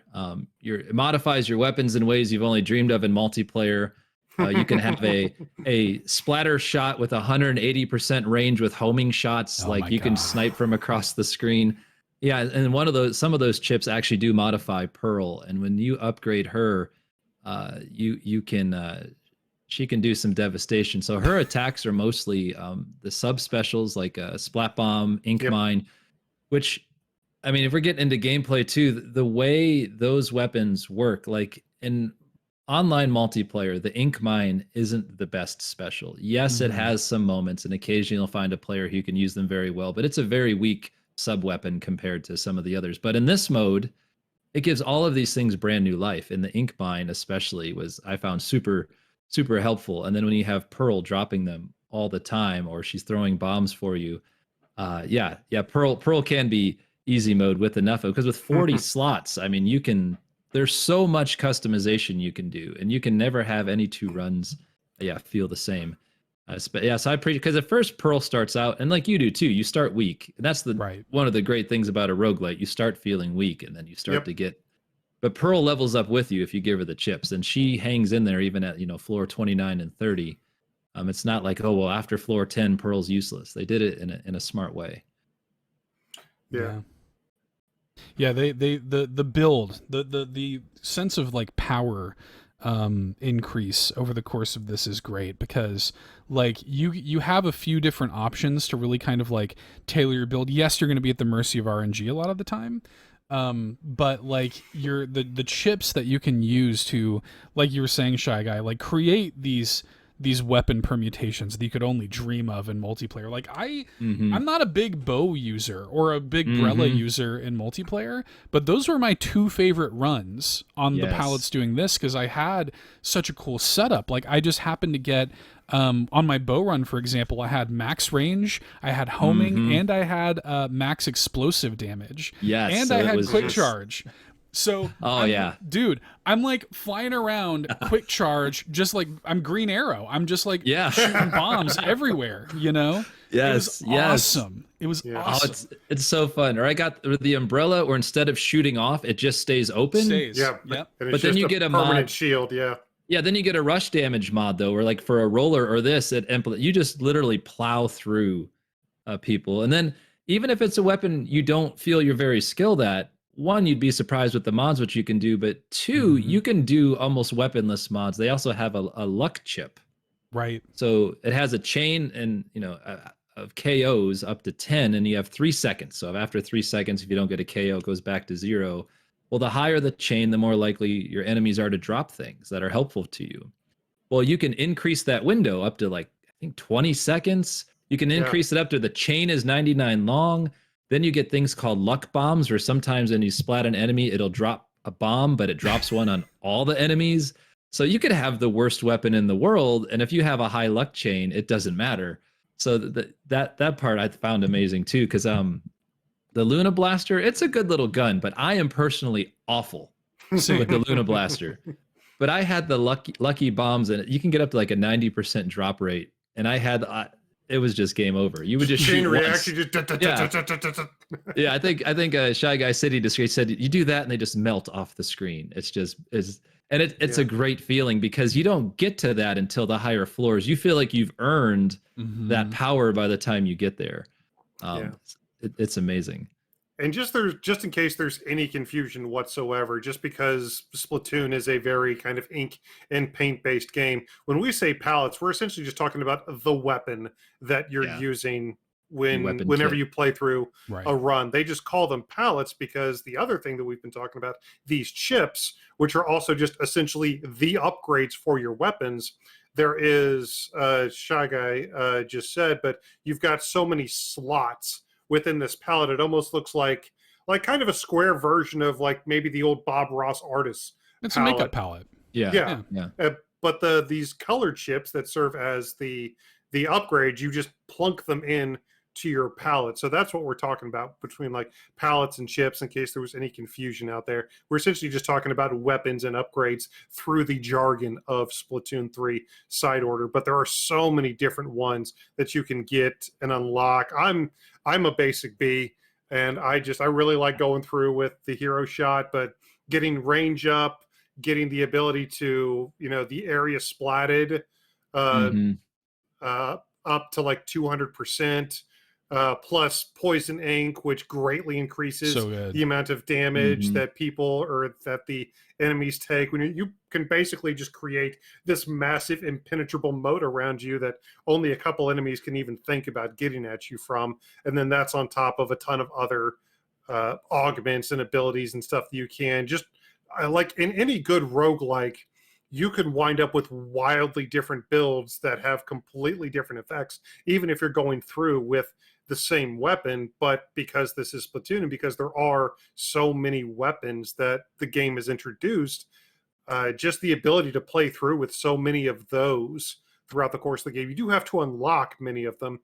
S3: it modifies your weapons in ways you've only dreamed of in multiplayer. You can have a splatter shot with 180% range with homing shots,
S1: Oh my
S3: like you can
S1: God.
S3: snipe from across the screen. Yeah, and some of those chips actually do modify Pearl, and when you upgrade her, you can she can do some devastation. So her attacks are mostly the sub specials like Splat Bomb, Ink
S2: Yep.
S3: Mine, which, I mean, if we're getting into gameplay too, the way those weapons work, like in online multiplayer, the Ink Mine isn't the best special. Yes, it
S1: Mhm.
S3: has some moments, and occasionally you'll find a player who can use them very well, but it's a very weak sub weapon compared to some of the others. But in this mode, it gives all of these things brand new life. And the Ink Mine, especially, was I found super helpful. And then when you have Pearl dropping them all the time, or she's throwing bombs for you, yeah, Pearl can be easy mode with enough of, because with 40 slots, I mean, there's so much customization you can do, and you can never have any 2 runs feel the same. So I appreciate, because at first Pearl starts out, and like you do too, you start weak. And that's the
S1: Right.
S3: one of the great things about a roguelite. You start feeling weak, and then you start
S2: Yep.
S3: to get, but Pearl levels up with you if you give her the chips, and she hangs in there even at floor 29 and 30. It's not like, oh well, after floor 10 Pearl's useless. They did it in a smart way.
S2: Yeah.
S1: Yeah, the build, the sense of like power increase over the course of this is great, because like you have a few different options to really kind of like tailor your build. Yes, you're going to be at the mercy of RNG a lot of the time. But like the chips that you can use to, like you were saying, ScheiGuy, like create these weapon permutations that you could only dream of in multiplayer. Like I'm not a big bow user or a big Brella user in multiplayer, but those were my 2 favorite runs on the pallets doing this, because I had such a cool setup. Like I just happened to get on my bow run, for example, I had max range, I had homing, and I had max explosive damage.
S3: Yes,
S1: and
S3: so
S1: I
S3: it
S1: had
S3: was
S1: quick
S3: just-
S1: charge. So,
S3: yeah,
S1: dude, I'm like flying around, quick charge, just like I'm Green Arrow. I'm just like shooting bombs everywhere, you know?
S3: Yes,
S1: it was awesome. It was
S2: Yeah.
S1: awesome.
S3: it's so fun. Or I got the umbrella, or instead of shooting off, it just stays open.
S1: Stays.
S2: Yeah.
S1: Yep.
S2: And it's
S3: But then
S2: just
S3: you
S2: a
S3: get a
S2: permanent
S3: mod.
S2: shield. Yeah.
S3: Yeah, then you get a rush damage mod though, or like for a roller or this, you just literally plow through people. And then even if it's a weapon you don't feel you're very skilled at, 1, you'd be surprised with the mods what you can do, but 2, you can do almost weaponless mods. They also have a luck chip.
S1: Right.
S3: So it has a chain and of KOs up to 10, and you have 3 seconds. So after 3 seconds, if you don't get a KO, it goes back to 0. Well, the higher the chain, the more likely your enemies are to drop things that are helpful to you. Well, you can increase that window up to like, I think 20 seconds. You can increase it up to the chain is 99 long. Then you get things called luck bombs, where sometimes when you splat an enemy, it'll drop a bomb, but it drops one on all the enemies. So you could have the worst weapon in the world, and if you have a high luck chain, it doesn't matter. So that part I found amazing too, because the Luna Blaster, it's a good little gun, but I am personally awful with the Luna Blaster. But I had the lucky bombs, and you can get up to like a 90% drop rate, and I had it was just game over. You would just
S2: chain
S3: shoot
S2: reaction.
S3: once. Yeah, I think ScheiGuy City Discreet said you do that and they just melt off the screen. It's a great feeling, because you don't get to that until the higher floors. You feel like you've earned that power by the time you get there. It's amazing.
S2: And just in case there's any confusion whatsoever, just because Splatoon is a very kind of ink and paint based game, when we say pallets, we're essentially just talking about the weapon that you're using whenever you play through a run. They just call them pallets because the other thing that we've been talking about, these chips, which are also just essentially the upgrades for your weapons. There is ScheiGuy just said, but you've got so many slots within this palette. It almost looks like kind of a square version of like maybe the old Bob Ross artist.
S1: It's
S2: palette.
S1: a makeup palette.
S2: Yeah. But these color chips that serve as the upgrades, you just plunk them in to your palette. So that's what we're talking about between like pallets and chips, in case there was any confusion out there. We're essentially just talking about weapons and upgrades through the jargon of Splatoon 3 side order. But there are so many different ones that you can get and unlock. I'm a basic B, and I really like going through with the hero shot, but getting range up, getting the ability to, the area splatted,
S3: Mm-hmm.
S2: up to like 200%, plus poison ink, which greatly increases
S1: So good.
S2: the amount of damage
S3: Mhm.
S2: that people or that the enemies take. When you can basically just create this massive impenetrable moat around you that only a couple enemies can even think about getting at you from, and then that's on top of a ton of other augments and abilities and stuff that you can just like in any good roguelike. You can wind up with wildly different builds that have completely different effects, even if you're going through with the same weapon. But because this is Splatoon and because there are so many weapons that the game has introduced, just the ability to play through with so many of those throughout the course of the game. You do have to unlock many of them,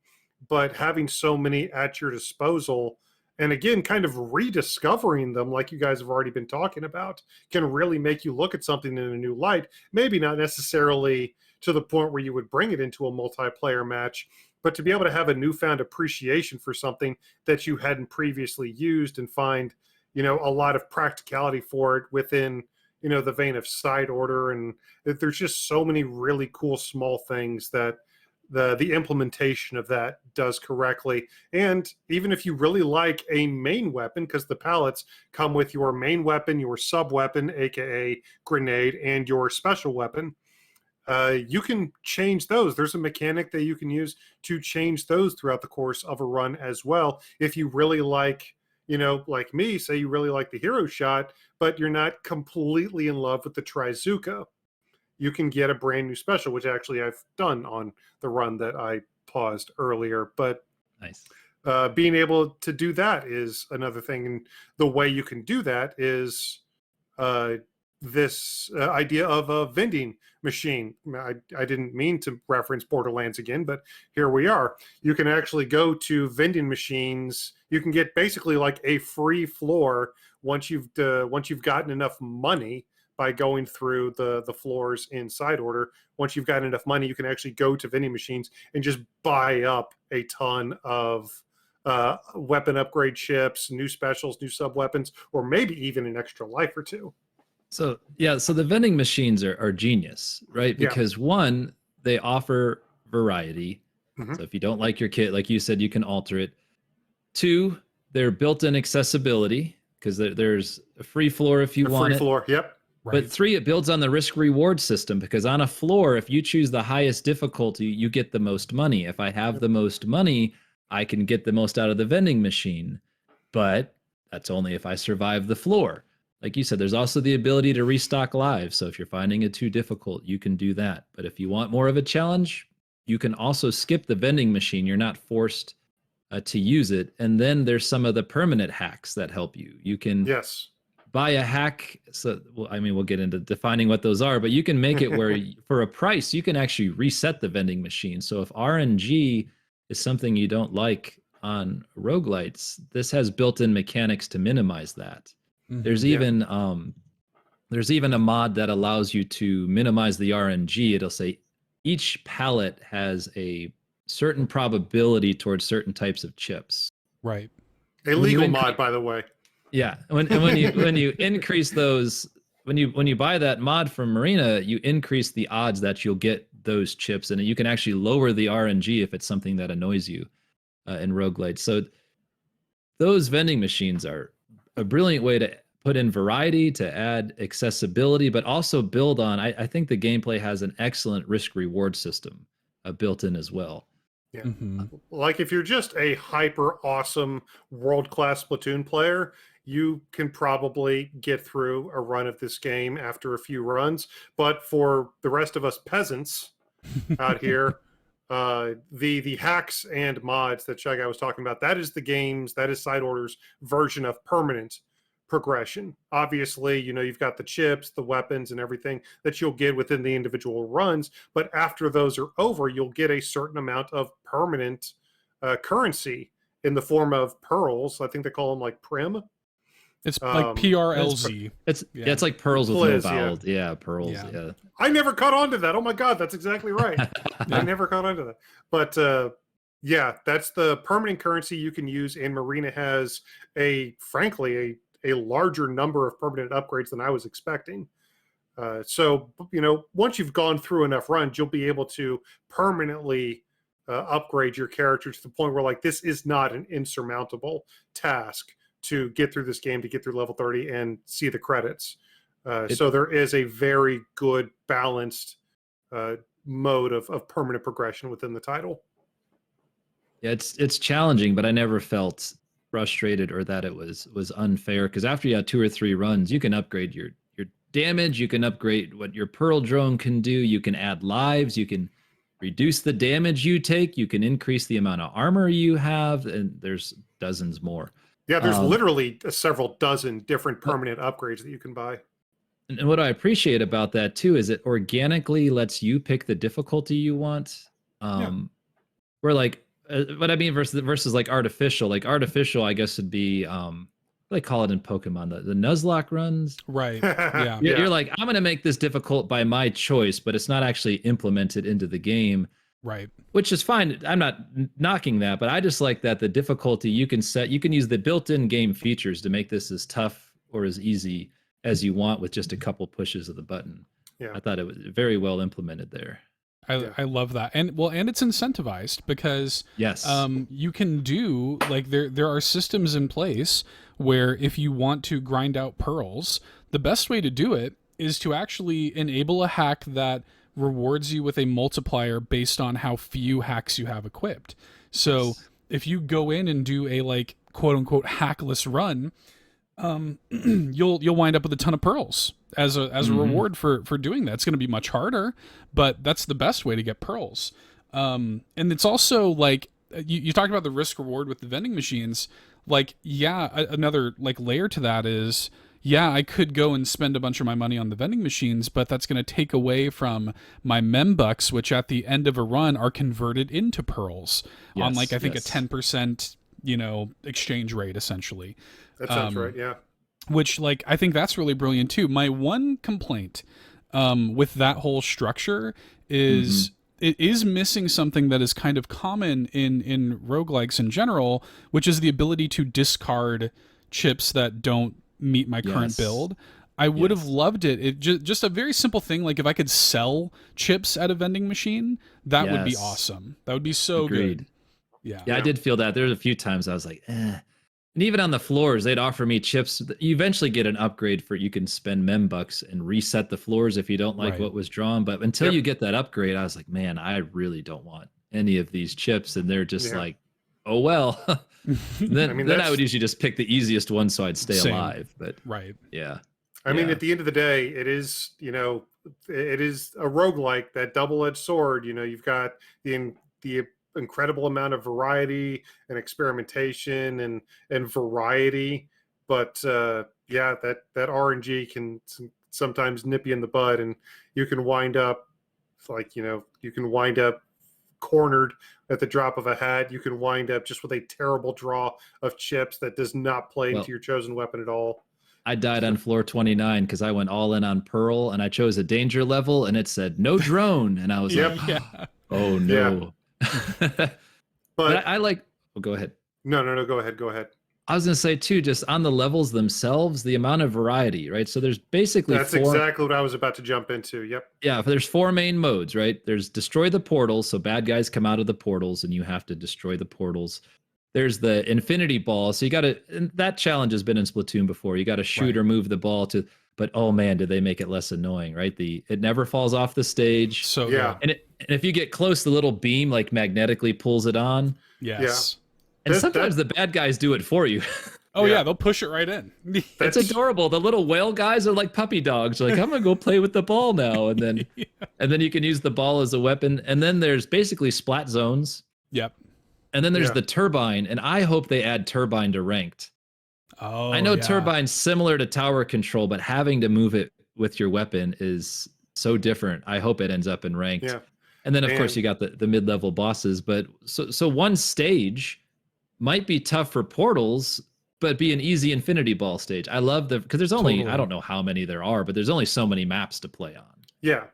S2: but having so many at your disposal, and again, kind of rediscovering them, like you guys have already been talking about, can really make you look at something in a new light. Maybe not necessarily to the point where you would bring it into a multiplayer match, but to be able to have a newfound appreciation for something that you hadn't previously used and find, a lot of practicality for it within, the vein of side order. And there's just so many really cool small things that the implementation of that does correctly. And even if you really like a main weapon, because the palettes come with your main weapon, your sub weapon, aka grenade, and your special weapon, you can change those. There's a mechanic that you can use to change those throughout the course of a run as well. If you really like, like me, say you really like the hero shot, but you're not completely in love with the Trizuka, you can get a brand new special, which actually I've done on the run that I paused earlier. But
S3: Nice.
S2: being able to do that is another thing. And the way you can do that is uh, this idea of a vending machine. I didn't mean to reference Borderlands again, but here we are. You can actually go to vending machines. You can get basically like a free floor once you've gotten enough money by going through the floors in side order. Once you've got enough money, you can actually go to vending machines and just buy up a ton of weapon upgrade chips, new specials, new sub weapons, or maybe even an extra life or two.
S3: So yeah, so the vending machines are genius, right?
S2: Yeah.
S3: Because one, they offer variety.
S2: Mhm.
S3: So if you don't like your kit, like you said, you can alter it. Two, they're built-in accessibility because there's a free floor if you
S2: A
S3: want
S2: free
S3: it.
S2: floor. Yep.
S1: Right.
S3: But three, it builds on the risk reward system because on a floor, if you choose the highest difficulty, you get the most money. If I have the most money, I can get the most out of the vending machine. But that's only if I survive the floor. Like you said, there's also the ability to restock lives. So if you're finding it too difficult, you can do that. But if you want more of a challenge, you can also skip the vending machine. You're not forced to use it. And then there's some of the permanent hacks that help you. You can
S2: Yes.
S3: buy a hack. So, well, I mean, we'll get into defining what those are, but you can make it where for a price, you can actually reset the vending machine. So if RNG is something you don't like on roguelites, this has built-in mechanics to minimize that.
S1: Mhm.
S3: There's even a mod that allows you to minimize the RNG. It'll say each pallet has a certain probability towards certain types of chips.
S1: Right.
S2: A
S3: When you
S2: legal mod, by the way.
S3: Yeah, when you increase those, when you buy that mod from Marina, you increase the odds that you'll get those chips, and you can actually lower the RNG if it's something that annoys you in roguelites. So those vending machines are a brilliant way to put in variety, to add accessibility, but also build on. I think the gameplay has an excellent risk reward system built in as well.
S2: Yeah.
S1: Mhm.
S2: Like if you're just a hyper awesome world class Splatoon player, you can probably get through a run of this game after a few runs. But for the rest of us peasants out here, the hacks and mods that ScheiGuy was talking about, that is Side Order's version of permanent progression. Obviously, you've got the chips, the weapons, and everything that you'll get within the individual runs, but after those are over, you'll get a certain amount of permanent currency in the form of pearls. I think they call them like prim.
S1: It's like PRLZ.
S3: It's like pearls with no
S2: Pliz,
S3: vowels. Yeah, pearls.
S1: Yeah.
S3: Yeah.
S2: I never caught on to that. Oh my God, that's exactly right.
S1: Yeah.
S2: I never caught on to that. But yeah, that's the permanent currency you can use. And Marina has frankly, a larger number of permanent upgrades than I was expecting. So, once you've gone through enough runs, you'll be able to permanently upgrade your character to the point where, like, this is not an insurmountable task to get through this game, to get through level 30 and see the credits. So there is a very good balanced mode of permanent progression within the title.
S3: Yeah, it's challenging, but I never felt frustrated or that it was unfair, because after you have 2 or 3 runs, you can upgrade your damage, you can upgrade what your pearl drone can do, you can add lives, you can reduce the damage you take, you can increase the amount of armor you have, and there's dozens more.
S2: Yeah, there's literally several dozen different permanent upgrades that you can buy.
S3: And what I appreciate about that too is it organically lets you pick the difficulty you want. Where like, what I mean versus like artificial. Like artificial, I guess would be what do they call it in Pokemon? The Nuzlocke runs.
S1: Right. Yeah.
S3: You're like, I'm going to make this difficult by my choice, but it's not actually implemented into the game.
S1: Right.
S3: Which is fine. I'm not knocking that, but I just like that the difficulty you can use the built-in game features to make this as tough or as easy as you want with just a couple pushes of the button.
S2: Yeah.
S3: I thought it was very well implemented there.
S1: I love that. And it's incentivized because
S3: yes,
S1: you can do, like, there are systems in place where if you want to grind out pearls, the best way to do it is to actually enable a hack that rewards you with a multiplier based on how few hacks you have equipped. So if you go in and do a, like, quote unquote hackless run, you'll wind up with a ton of pearls as a reward for doing that. It's going to be much harder, but that's the best way to get pearls. And it's also like you talked about the risk reward with the vending machines. Like, yeah, another like layer to that is, yeah, I could go and spend a bunch of my money on the vending machines, but that's going to take away from my membucks, which at the end of a run are converted into pearls on, like, I think a 10%, exchange rate essentially.
S2: That sounds right. Yeah.
S1: Which, like, I think that's really brilliant too. My one complaint with that whole structure is it is missing something that is kind of common in roguelikes in general, which is the ability to discard chips that don't meet my current build. I would have loved it. It just a very simple thing, like if I could sell chips at a vending machine, that would be awesome. That would be so good. Yeah,
S3: I did feel that. There was a few times I was like, eh. And even on the floors, they'd offer me chips. You eventually get an upgrade for you can spend membucks and reset the floors if you don't like what was drawn. But until you get that upgrade, I was like, man, I really don't want any of these chips. And they're just like, oh, well. then I would usually just pick the easiest one so I'd stay alive. But yeah.
S2: I mean, at the end of the day, it is, it is a roguelike, that double-edged sword. You've got the incredible amount of variety and experimentation and variety, but that RNG can sometimes nip you in the bud, and you can wind up cornered at the drop of a hat. You can wind up just with a terrible draw of chips that does not play into your chosen weapon at all.
S3: I died on floor 29 because I went all in on Pearl, and I chose a danger level, and it said no drone, and I was like, oh no. But I like. Well, go ahead.
S2: No. Go ahead.
S3: I was going to say too, just on the levels themselves, the amount of variety, right? So there's basically
S2: exactly what I was about to jump into. Yep. Yeah.
S3: There's 4 main modes, right? There's destroy the portals, so bad guys come out of the portals, and you have to destroy the portals. There's the infinity ball, so you got to. That challenge has been in Splatoon before. You got to shoot or move the ball to. But oh man, did they make it less annoying, right? It never falls off the stage.
S1: So
S2: and
S3: if you get close, the little beam like magnetically pulls it on.
S1: Yes.
S3: And sometimes the bad guys do it for you.
S1: Oh yeah, they'll push it right in.
S3: It's adorable. The little whale guys are like puppy dogs. They're like, I'm gonna go play with the ball now, and then and then you can use the ball as a weapon. And then there's basically splat zones.
S1: Yep.
S3: And then there's the turbine, and I hope they add turbine to ranked.
S1: Oh,
S3: I know turbine's similar to tower control, but having to move it with your weapon is so different. I hope it ends up in ranked.
S2: Yeah.
S3: And then of course
S2: And
S3: you got the mid-level bosses, but so one stage might be tough for portals, but be an easy infinity ball stage. I love because there's only, I
S1: Totally.
S3: don't know how many there are, but there's only so many maps to play on.
S2: yeah,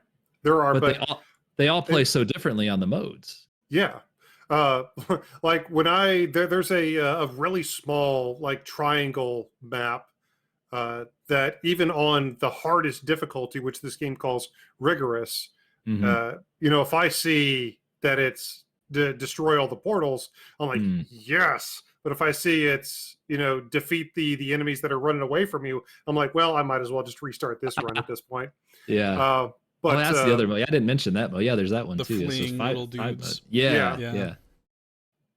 S2: there are,
S3: But
S2: but
S3: they all play so differently on the modes.
S2: yeah. Uh, like when there's a really small like triangle map that even on the hardest difficulty, which this game calls rigorous,
S3: Mm-hmm.
S2: if I see that it's destroy all the portals, I'm like, yes. But if I see it's, defeat the enemies that are running away from you, I'm like, well, I might as well just restart this run at this point.
S3: Yeah.
S2: But
S3: That's the other mode. I didn't mention that mode. Yeah, there's that one
S1: The
S3: too. It's just
S1: fleeing little
S3: five
S1: dudes.
S3: mode. Yeah,
S2: Yeah.
S3: yeah.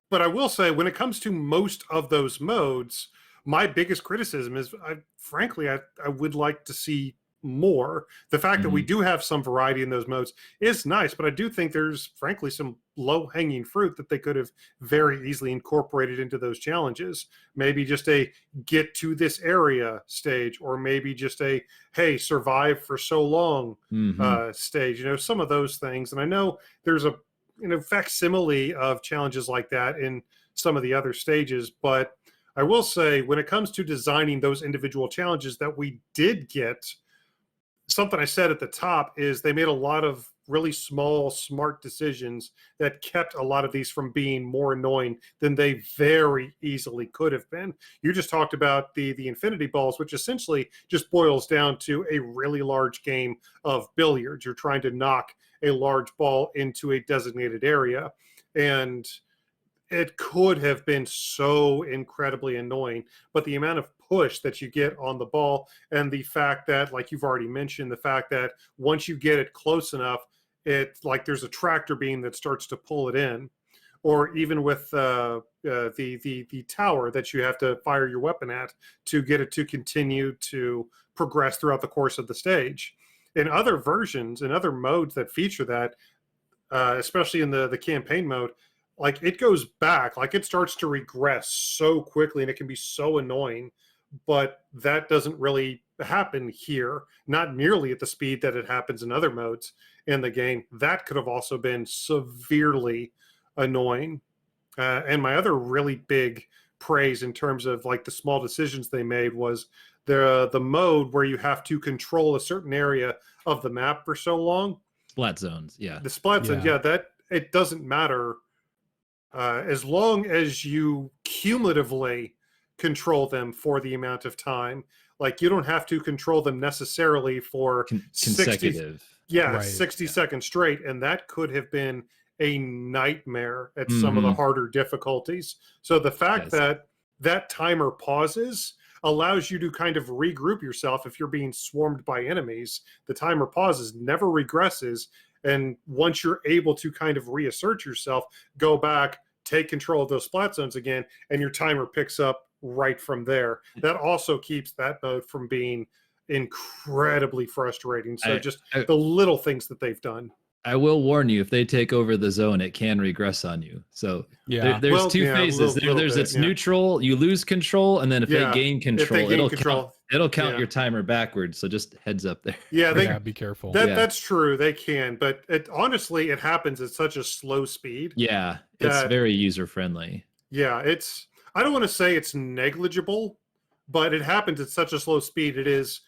S2: But I will say, when it comes to most of those modes, my biggest criticism is, frankly, I would like to see more. The fact that we do have some variety in those modes is nice, but I do think there's, frankly, some low-hanging fruit that they could have very easily incorporated into those challenges. Maybe just a get to this area stage, or maybe just a, hey, survive for so long stage. Some of those things. And I know there's a facsimile of challenges like that in some of the other stages, but I will say, when it comes to designing those individual challenges that we did get, something I said at the top is they made a lot of really small, smart decisions that kept a lot of these from being more annoying than they very easily could have been. You just talked about the infinity balls, which essentially just boils down to a really large game of billiards. You're trying to knock a large ball into a designated area, and it could have been so incredibly annoying, but the amount of push that you get on the ball, and the fact that, like you've already mentioned, the fact that once you get it close enough, it's like there's a tractor beam that starts to pull it in. Or even with the tower that you have to fire your weapon at to get it to continue to progress throughout the course of the stage. In other versions, in other modes that feature that, especially in the campaign mode, like it goes back, like it starts to regress so quickly, and it can be so annoying. But that doesn't really happen here, not nearly at the speed that it happens in other modes in the game. That could have also been severely annoying. And my other really big praise in terms of like the small decisions they made was the mode where you have to control a certain area of the map for so long.
S3: Splat zones, yeah.
S2: The splat zones, that it doesn't matter as long as you cumulatively control them for the amount of time. Like you don't have to control them necessarily for
S3: consecutive.
S2: 60 seconds straight, and that could have been a nightmare at some of the harder difficulties. So the fact that that timer pauses allows you to kind of regroup yourself if you're being swarmed by enemies. The timer pauses, never regresses, and once you're able to kind of reassert yourself, go back, take control of those splat zones again, and your timer picks up right from there. That also keeps that mode from being incredibly frustrating. So just the little things that they've done.
S3: I will warn you, if they take over the zone, it can regress on you. So there's two phases. There's it's neutral, you lose control, and then if they gain control, it'll count your timer backwards. So just heads up there.
S2: Yeah,
S1: be careful.
S2: That's true. They can, but honestly, it happens at such a slow speed.
S3: Yeah, it's very user friendly.
S2: Yeah, I don't want to say it's negligible, but it happens at such a slow speed. It is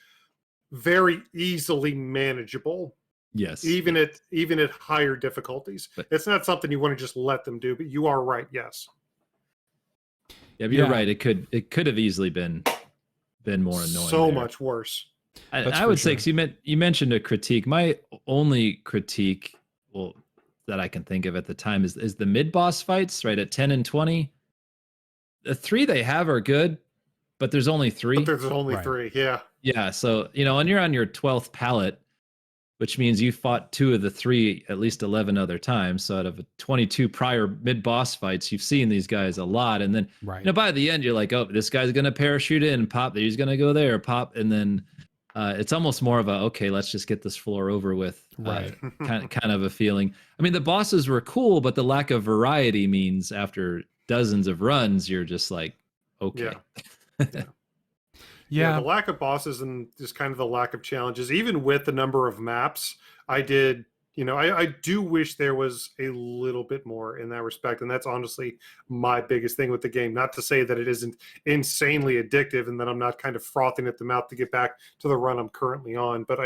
S2: very easily manageable.
S3: Yes.
S2: Even at higher difficulties. But it's not something you want to just let them do, but you are right, yes.
S3: Yeah, but you're right. It could have easily been more annoying.
S2: So much worse.
S3: I would say, because you mentioned a critique. My only critique, that I can think of at the time is the mid-boss fights, right, at 10 and 20. The 3 they have are good, but there's only 3.
S2: But there's only 3, yeah.
S3: Yeah, so, and you're on your 12th palette, which means you fought 2 of the 3 at least 11 other times. So out of 22 prior mid-boss fights, you've seen these guys a lot. And then by the end, you're like, oh, this guy's going to parachute in, pop, he's going to go there, pop. And then it's almost more of a, okay, let's just get this floor over with, kind of a feeling. I mean, the bosses were cool, but the lack of variety means after dozens of runs, you're just like, okay.
S2: Yeah, the lack of bosses and just kind of the lack of challenges, even with the number of maps, I did, I do wish there was a little bit more in that respect. And that's honestly my biggest thing with the game. Not to say that it isn't insanely addictive and that I'm not kind of frothing at the mouth to get back to the run I'm currently on. But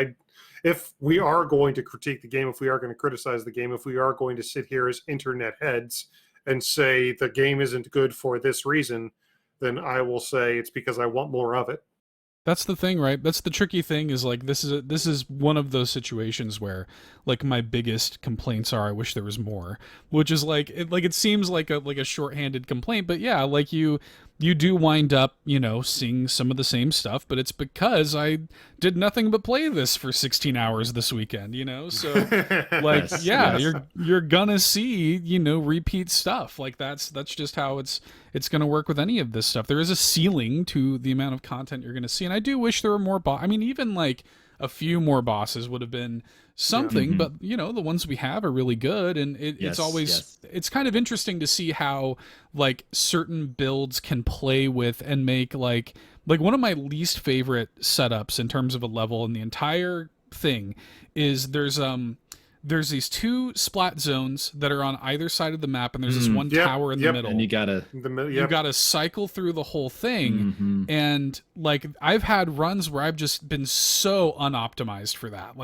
S2: if we are going to critique the game, if we are going to criticize the game, if we are going to sit here as internet heads and say the game isn't good for this reason, then I will say it's because I want more of it.
S1: That's the thing, right? That's the tricky thing is like this is one of those situations where like my biggest complaints are I wish there was more, which is like it seems like a shorthanded complaint, but yeah, like you do wind up, seeing some of the same stuff, but it's because I did nothing but play this for 16 hours this weekend, So like
S3: Yes,
S1: yeah,
S3: yes.
S1: you're gonna see, repeat stuff. Like that's just how it's going to work with any of this stuff. There is a ceiling to the amount of content you're going to see, and I do wish there were more. I mean, even like a few more bosses would have been something. But the ones we have are really good, and it's always it's kind of interesting to see how like certain builds can play with and make like one of my least favorite setups in terms of a level in the entire thing is there's these two splat zones that are on either side of the map, and there's this one tower in the middle.
S3: And
S1: you gotta cycle through the whole thing. And like I've had runs where I've just been so unoptimized for that.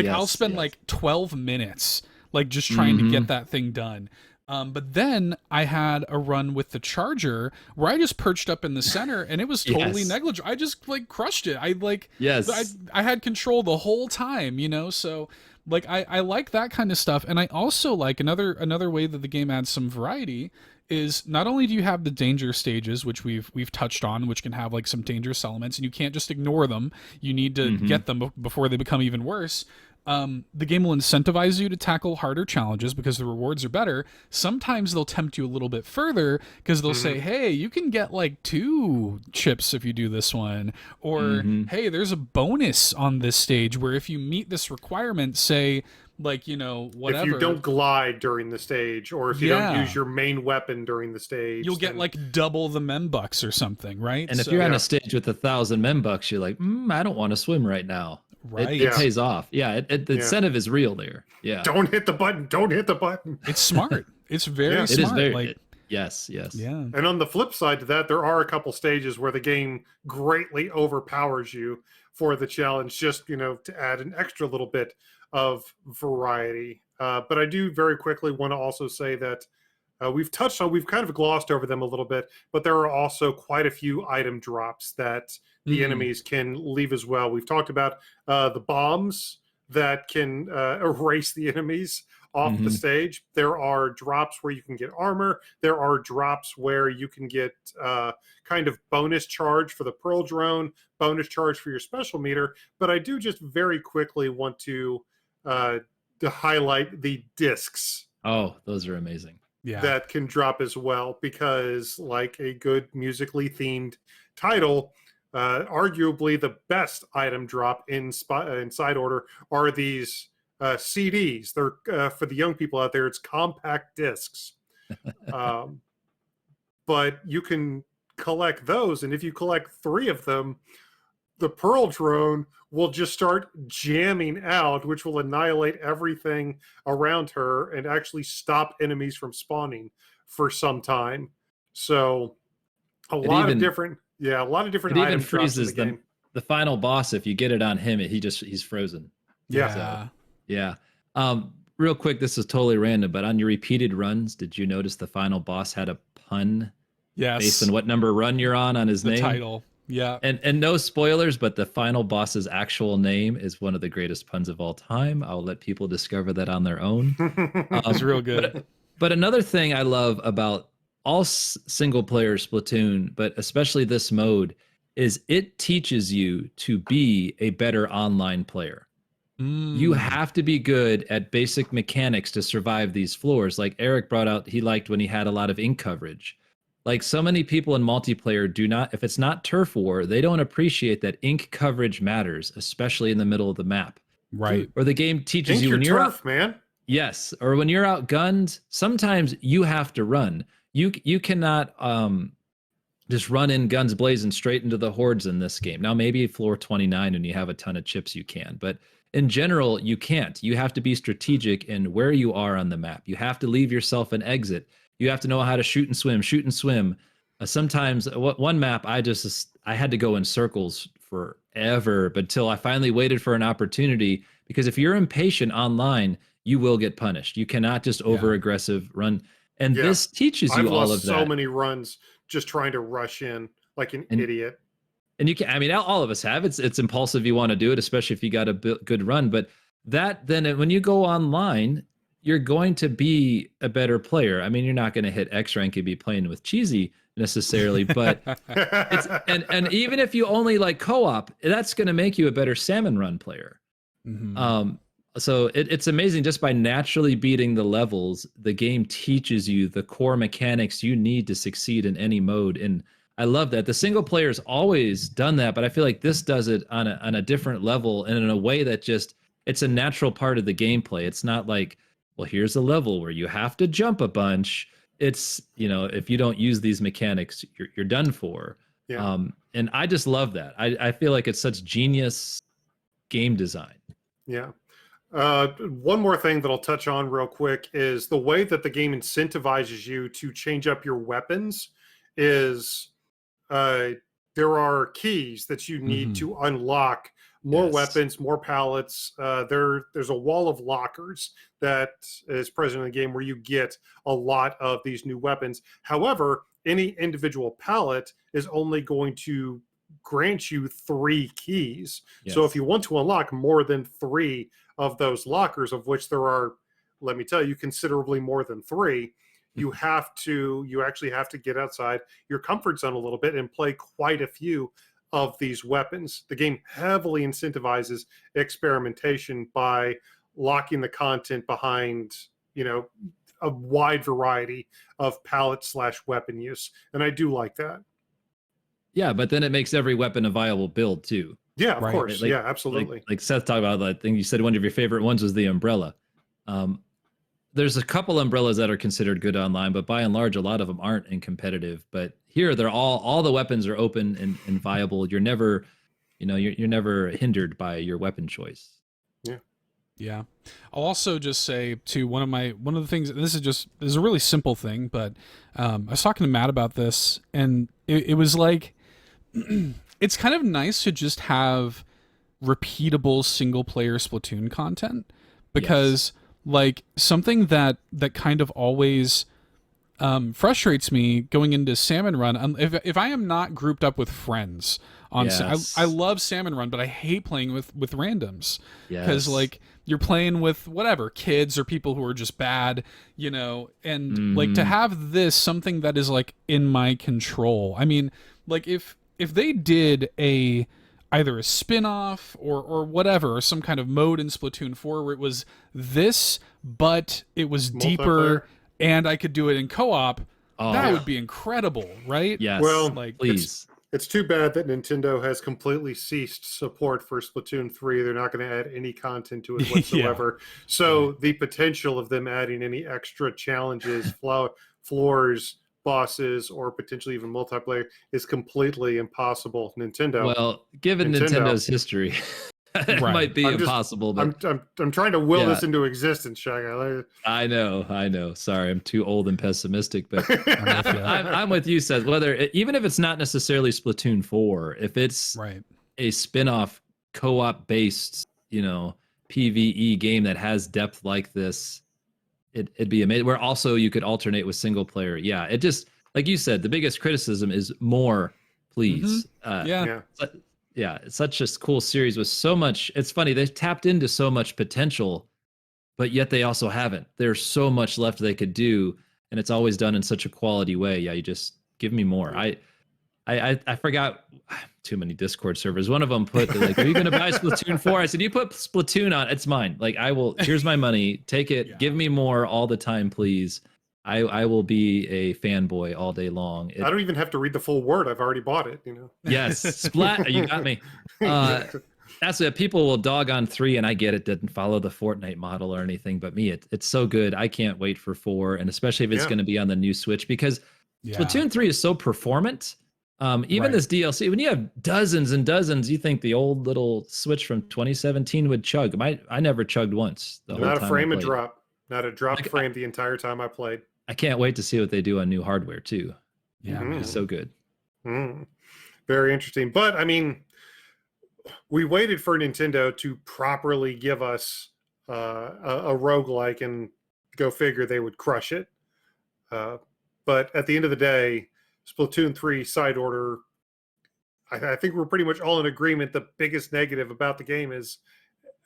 S1: I'll spend like 12 minutes like just trying to get that thing done. But then I had a run with the charger where I just perched up in the center and it was totally negligible. I just like crushed it. I had control the whole time, so like I like that kind of stuff. And I also like another way that the game adds some variety is not only do you have the danger stages, which we've touched on, which can have like some dangerous elements and you can't just ignore them. You need to get them before they become even worse. The game will incentivize you to tackle harder challenges because the rewards are better. Sometimes they'll tempt you a little bit further because they'll say, hey, you can get like 2 chips if you do this one. Or, hey, there's a bonus on this stage where if you meet this requirement, say, like, whatever.
S2: If you don't glide during the stage, or if you don't use your main weapon during the stage,
S1: you'll get like double the membucks or something, right?
S3: And if you're on a stage with 1,000 membucks, you're like, I don't want to swim right now.
S1: Right.
S3: It pays off. Yeah. The incentive is real there. Yeah.
S2: Don't hit the button. Don't hit the button.
S1: It's smart. It's very smart.
S3: It is very,
S1: yes.
S3: Yeah.
S2: And on the flip side to that, there are a couple stages where the game greatly overpowers you for the challenge, just, to add an extra little bit of variety. But I do very quickly want to also say that we've kind of glossed over them a little bit, but there are also quite a few item drops that the enemies can leave as well. We've talked about the bombs that can erase the enemies off the stage. There are drops where you can get armor. There are drops where you can get kind of bonus charge for the Pearl Drone, bonus charge for your special meter. But I do just very quickly want to highlight the discs.
S3: Oh, those are amazing.
S1: Yeah.
S2: That can drop as well, because like a good musically themed title, arguably the best item drop in side order are these CDs. They're for the young people out there, it's compact discs. But you can collect those, and if you collect 3 of them, the Pearl Drone will just start jamming out, which will annihilate everything around her and actually stop enemies from spawning for some time. So a lot of different items.
S3: It even freezes the final boss. If you get it on him, he's frozen.
S2: Yeah.
S3: Yeah. Real quick, this is totally random, but on your repeated runs, did you notice the final boss had a pun?
S1: Yes.
S3: Based on what number run you're on his name?
S1: The title. Yeah.
S3: And no spoilers, but the final boss's actual name is one of the greatest puns of all time. I'll let people discover that on their own.
S1: It's real good.
S3: But another thing I love about all single player Splatoon, but especially this mode, is it teaches you to be a better online player. You have to be good at basic mechanics to survive these floors. Like Eric brought out, he liked when he had a lot of ink coverage. Like so many people in multiplayer do not, if it's not turf war, they don't appreciate that ink coverage matters, especially in the middle of the map.
S1: Right.
S3: Or the game teaches you
S2: when you're
S3: turf,
S2: man.
S3: Yes. Or when you're outgunned, sometimes you have to run. You cannot just run in guns blazing straight into the hordes in this game. Now, maybe floor 29 and you have a ton of chips, you can. But in general, you can't. You have to be strategic in where you are on the map. You have to leave yourself an exit. You have to know how to shoot and swim, shoot and swim. Sometimes one map, I had to go in circles forever, but until I finally waited for an opportunity. Because if you're impatient online, you will get punished. You cannot just over aggressive run. And this teaches you all of that.
S2: I've lost so many runs just trying to rush in like an idiot.
S3: And you can, I mean, all of us have. It's impulsive. You want to do it, especially if you got a good run. But then when you go online, you're going to be a better player. I mean, you're not going to hit X rank and be playing with cheesy necessarily, but and even if you only like co-op, that's going to make you a better salmon run player. So it's amazing, just by naturally beating the levels, the game teaches you the core mechanics you need to succeed in any mode. And I love that. The single player's always done that, but I feel like this does it on a different level and in a way that just, it's a natural part of the gameplay. It's not like, well, here's a level where you have to jump a bunch. It's, if you don't use these mechanics, you're done for.
S2: Yeah.
S3: And I just love that. I feel like it's such genius game design.
S2: Yeah. One more thing that I'll touch on real quick is the way that the game incentivizes you to change up your weapons is there are keys that you need to unlock more weapons, more pallets. There's a wall of lockers that is present in the game where you get a lot of these new weapons. However, any individual pallet is only going to grant you 3 keys. So if you want to unlock more than 3 of those lockers, of which there are, let me tell you, considerably more than 3, you actually have to get outside your comfort zone a little bit and play quite a few of these weapons. The game heavily incentivizes experimentation by locking the content behind, a wide variety of pallet/weapon use. And I do like that.
S3: Yeah, but then it makes every weapon a viable build too.
S2: Yeah, of course.
S3: Like,
S2: yeah, absolutely.
S3: Like Seth talked about, that thing you said, one of your favorite ones was the umbrella. There's a couple umbrellas that are considered good online, but by and large, a lot of them aren't in competitive. But here, they're all the weapons are open and viable. You're never, you're never hindered by your weapon choice.
S1: Yeah. I'll also just say too, one of the things, and this is a really simple thing, but I was talking to Matt about this, and it was like, it's kind of nice to just have repeatable single player Splatoon content, because like something that kind of always frustrates me going into Salmon Run, if I am not grouped up with friends on I love Salmon Run, but I hate playing with randoms, because like you're playing with whatever kids or people who are just bad, and like to have this something that is like in my control. I mean, like if they did either a spin-off or whatever, or some kind of mode in Splatoon 4 where it was this, but it was deeper and I could do it in co-op, that would be incredible, right?
S3: Yes.
S2: Well,
S3: like, please.
S2: It's too bad that Nintendo has completely ceased support for Splatoon 3. They're not going to add any content to it whatsoever. So the potential of them adding any extra challenges, floors, bosses, or potentially even multiplayer is completely impossible. Nintendo.
S3: Well, given Nintendo's history, it might be impossible. But
S2: I'm trying to will this into existence, ScheiGuy.
S3: I know. Sorry, I'm too old and pessimistic, but I'm with you, Seth. Even if it's not necessarily Splatoon 4, if it's a spin-off co-op based, PvE game that has depth like this, it'd be amazing. Where also you could alternate with single player. Yeah, it just, like you said, the biggest criticism is more, please. Yeah, it's such a cool series with so much. It's funny, they've tapped into so much potential, but yet they also haven't. There's so much left they could do, and it's always done in such a quality way. Yeah, you just give me more. I forgot, too many Discord servers. One of them put, like, are you going to buy Splatoon 4? I said, you put Splatoon on, it's mine. Like, here's my money. Take it. Give me more all the time, please. I will be a fanboy all day long.
S2: I don't even have to read the full word. I've already bought it,
S3: Yes. Splat. You got me. That's it. People will dog on 3, and I get it. Didn't follow the Fortnite model or anything, but me, it's so good. I can't wait for 4, and especially if it's going to be on the new Switch, because Splatoon 3 is so performant. Even
S1: Right.
S3: this DLC, when you have dozens and dozens, you think the old little Switch from 2017 would chug. I never chugged once the whole
S2: Not a
S3: time I
S2: frame a
S3: played.
S2: drop. Not a drop
S3: Like,
S2: frame the entire time I played.
S3: I can't wait to see what they do on new hardware too.
S1: Yeah,
S2: Mhm.
S1: man.
S3: It's so good.
S2: Mm. Very interesting. But I mean, we waited for Nintendo to properly give us a roguelike, and go figure they would crush it. But at the end of the day, Splatoon 3 side order, I think we're pretty much all in agreement. The biggest negative about the game is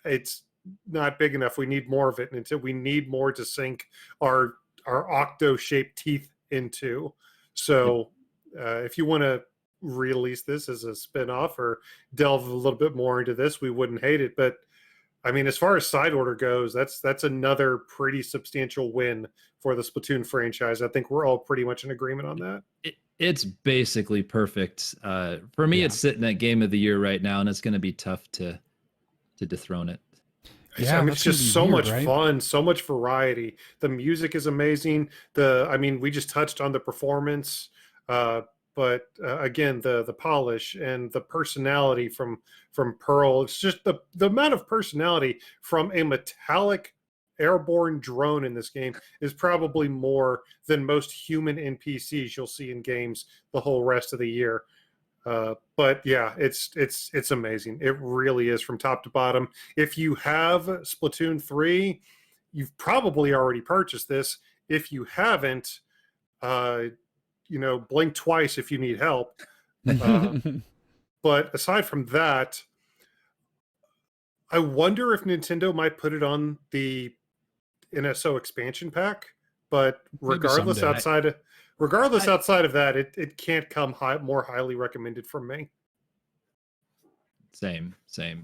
S2: it's not big enough. We need more of it, and until we need more to sink our octo shaped teeth into. So if you want to release this as a spin-off or delve a little bit more into this, we wouldn't hate it. But I mean, as far as side order goes, that's another pretty substantial win for the Splatoon franchise. I think we're all pretty much in agreement on that.
S3: It's basically perfect. For me,
S1: Yeah.
S3: it's sitting at Game of the Year right now, and it's going to be tough to dethrone it.
S1: Yeah,
S2: I mean,
S1: that's
S2: it's
S1: gonna
S2: just
S1: be
S2: so
S1: weird,
S2: much
S1: right?
S2: fun, so much variety. The music is amazing. I mean, we just touched on the performance, but again, the polish and the personality from Pearl. It's just the amount of personality from a metallic airborne drone in this game is probably more than most human NPCs you'll see in games the whole rest of the year. But yeah, it's amazing. It really is from top to bottom. If you have Splatoon 3, you've probably already purchased this. If you haven't, blink twice if you need help. But aside from that, I wonder if Nintendo might put it on the NSO expansion pack. But regardless,
S1: someday.
S2: outside of that, it can't come more highly recommended from me.
S3: Same.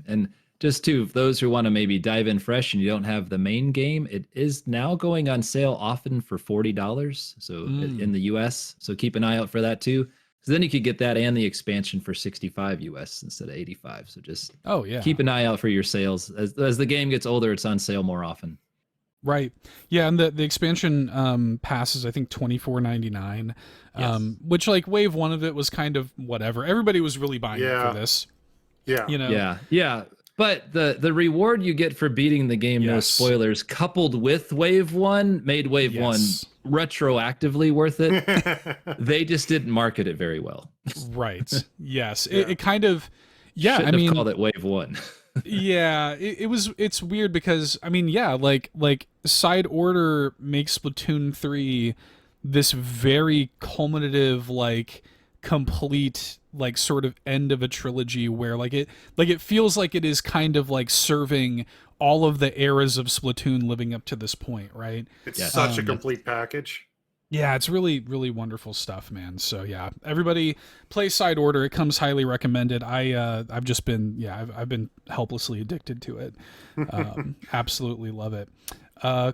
S3: And just to those who want to maybe dive in fresh and you don't have the main game, it is now going on sale often for $40. So in the US. So keep an eye out for that too. So then you could get that and the expansion for 65 US instead of 85. So just keep an eye out for your sales. As the game gets older, it's on sale more often.
S1: Right. Yeah, and the expansion passes I think $24.99. Which like wave one of it was kind of whatever. Everybody was really buying it for this.
S2: Yeah.
S1: You know.
S3: Yeah. But the reward you get for beating the game, no spoilers, coupled with wave one, made wave one retroactively worth it. They just didn't market it very well.
S1: Right. Yes. It kind of Shouldn't
S3: have called it wave one.
S1: Yeah, it's weird because I mean, yeah, like side order makes Splatoon 3 this very culminative, like complete, like sort of end of a trilogy where it feels like it is kind of like serving all of the eras of Splatoon living up to this point, right?
S2: It's such a complete package.
S1: Yeah, it's really, really wonderful stuff, man. So yeah, everybody play side order. It comes highly recommended. I've just been, I've been helplessly addicted to it. Absolutely love it.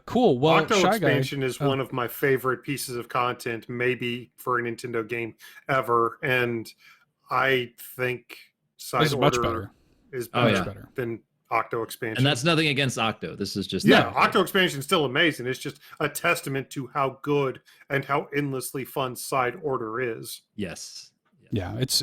S1: Cool. Well,
S2: Octo expansion is one of my favorite pieces of content, maybe for a Nintendo game ever, and I think side order is better than Octo expansion.
S3: And that's nothing against Octo. This is just
S2: Octo expansion is still amazing. It's just a testament to how good and how endlessly fun side order is.
S3: Yes.
S1: Yeah, it's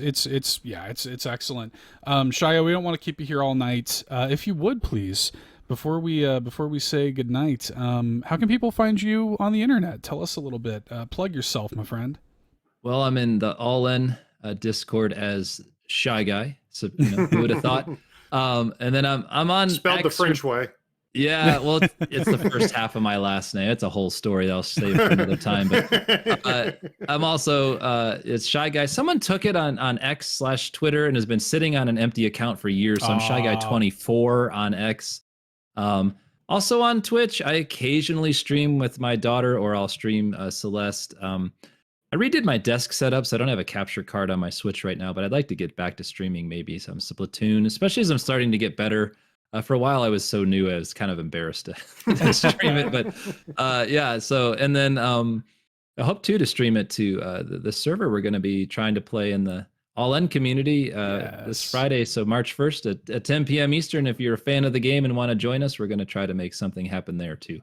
S1: excellent. ScheiGuy, we don't want to keep you here all night. If you would please, before we say goodnight, how can people find you on the internet? Tell us a little bit. Plug yourself, my friend.
S3: Well, I'm in the All-In Discord as ScheiGuy. So who would have thought? And then I'm on
S2: spelled the French way.
S3: Yeah, well, it's the first half of my last name. It's a whole story that I'll save for another time. But I'm also it's ScheiGuy. Someone took it on X/Twitter and has been sitting on an empty account for years. So I'm ScheiGuy24 on X. Also on Twitch, I occasionally stream with my daughter, or I'll stream Celeste. I redid my desk setup, so I don't have a capture card on my Switch right now, but I'd like to get back to streaming maybe some Splatoon, especially as I'm starting to get better. For a while, I was so new, I was kind of embarrassed to stream it. But so, and then I hope to stream it to the server we're going to be trying to play in the All-In community this Friday, so March 1st at 10 p.m. Eastern. If you're a fan of the game and want to join us, we're going to try to make something happen there too.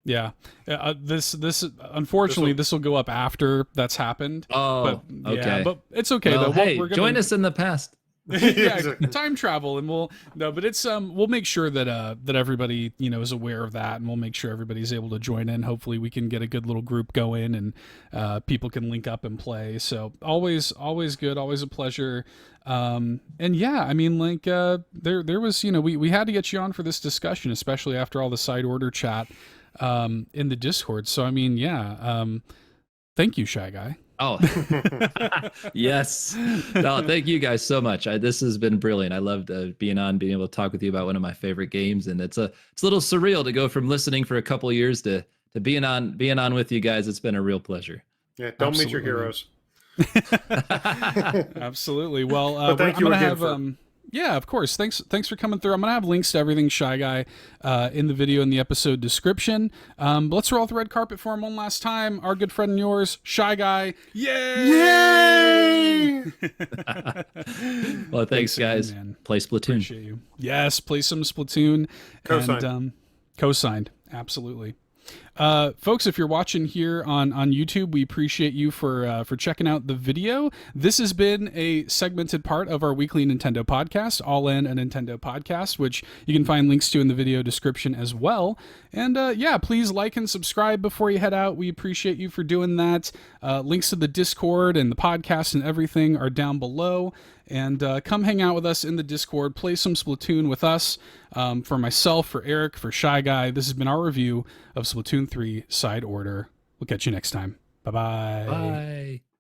S1: Yeah. This unfortunately this will go up after that's happened.
S3: Oh,
S1: But
S3: okay.
S1: yeah, but it's okay
S3: Well,
S1: though.
S3: hey,
S1: We're gonna
S3: join us in the past.
S1: yeah,
S2: Exactly.
S1: time travel, and but it's we'll make sure that that everybody is aware of that, and we'll make sure everybody's able to join in. Hopefully we can get a good little group going, and people can link up and play. So always good, always a pleasure. And yeah, I mean, like there was, we had to get you on for this discussion, especially after all the side order chat in the Discord. So I mean, yeah, thank you, Shy Guy.
S3: Oh, yes. No, thank you guys so much. This has been brilliant. I loved being able to talk with you about one of my favorite games, and it's a little surreal to go from listening for a couple of years to being on with you guys. It's been a real pleasure.
S2: Yeah, don't meet your heroes.
S1: Absolutely. Well,
S2: But thank you again for
S1: yeah, of course. Thanks for coming through. I'm gonna have links to everything Shy Guy in the video in the episode description. But let's roll out the red carpet for him one last time. Our good friend and yours, Shy Guy. Yay!
S2: Yay!
S3: Well, thanks guys.
S1: Again, man.
S3: Play Splatoon.
S1: Appreciate you. Yes, play some Splatoon.
S2: Co-signed.
S1: And co-signed. Absolutely. Folks, if you're watching here on YouTube, we appreciate you for checking out the video. This has been a segmented part of our weekly Nintendo podcast, All In a Nintendo Podcast, which you can find links to in the video description as well. And yeah, please like and subscribe before you head out. We appreciate you for doing that. Links to the Discord and the podcast and everything are down below. And come hang out with us in the Discord. Play some Splatoon with us. For myself, for Eric, for Shy Guy, this has been our review of Splatoon 3 Side Order. We'll catch you next time. Bye-bye.
S3: Bye.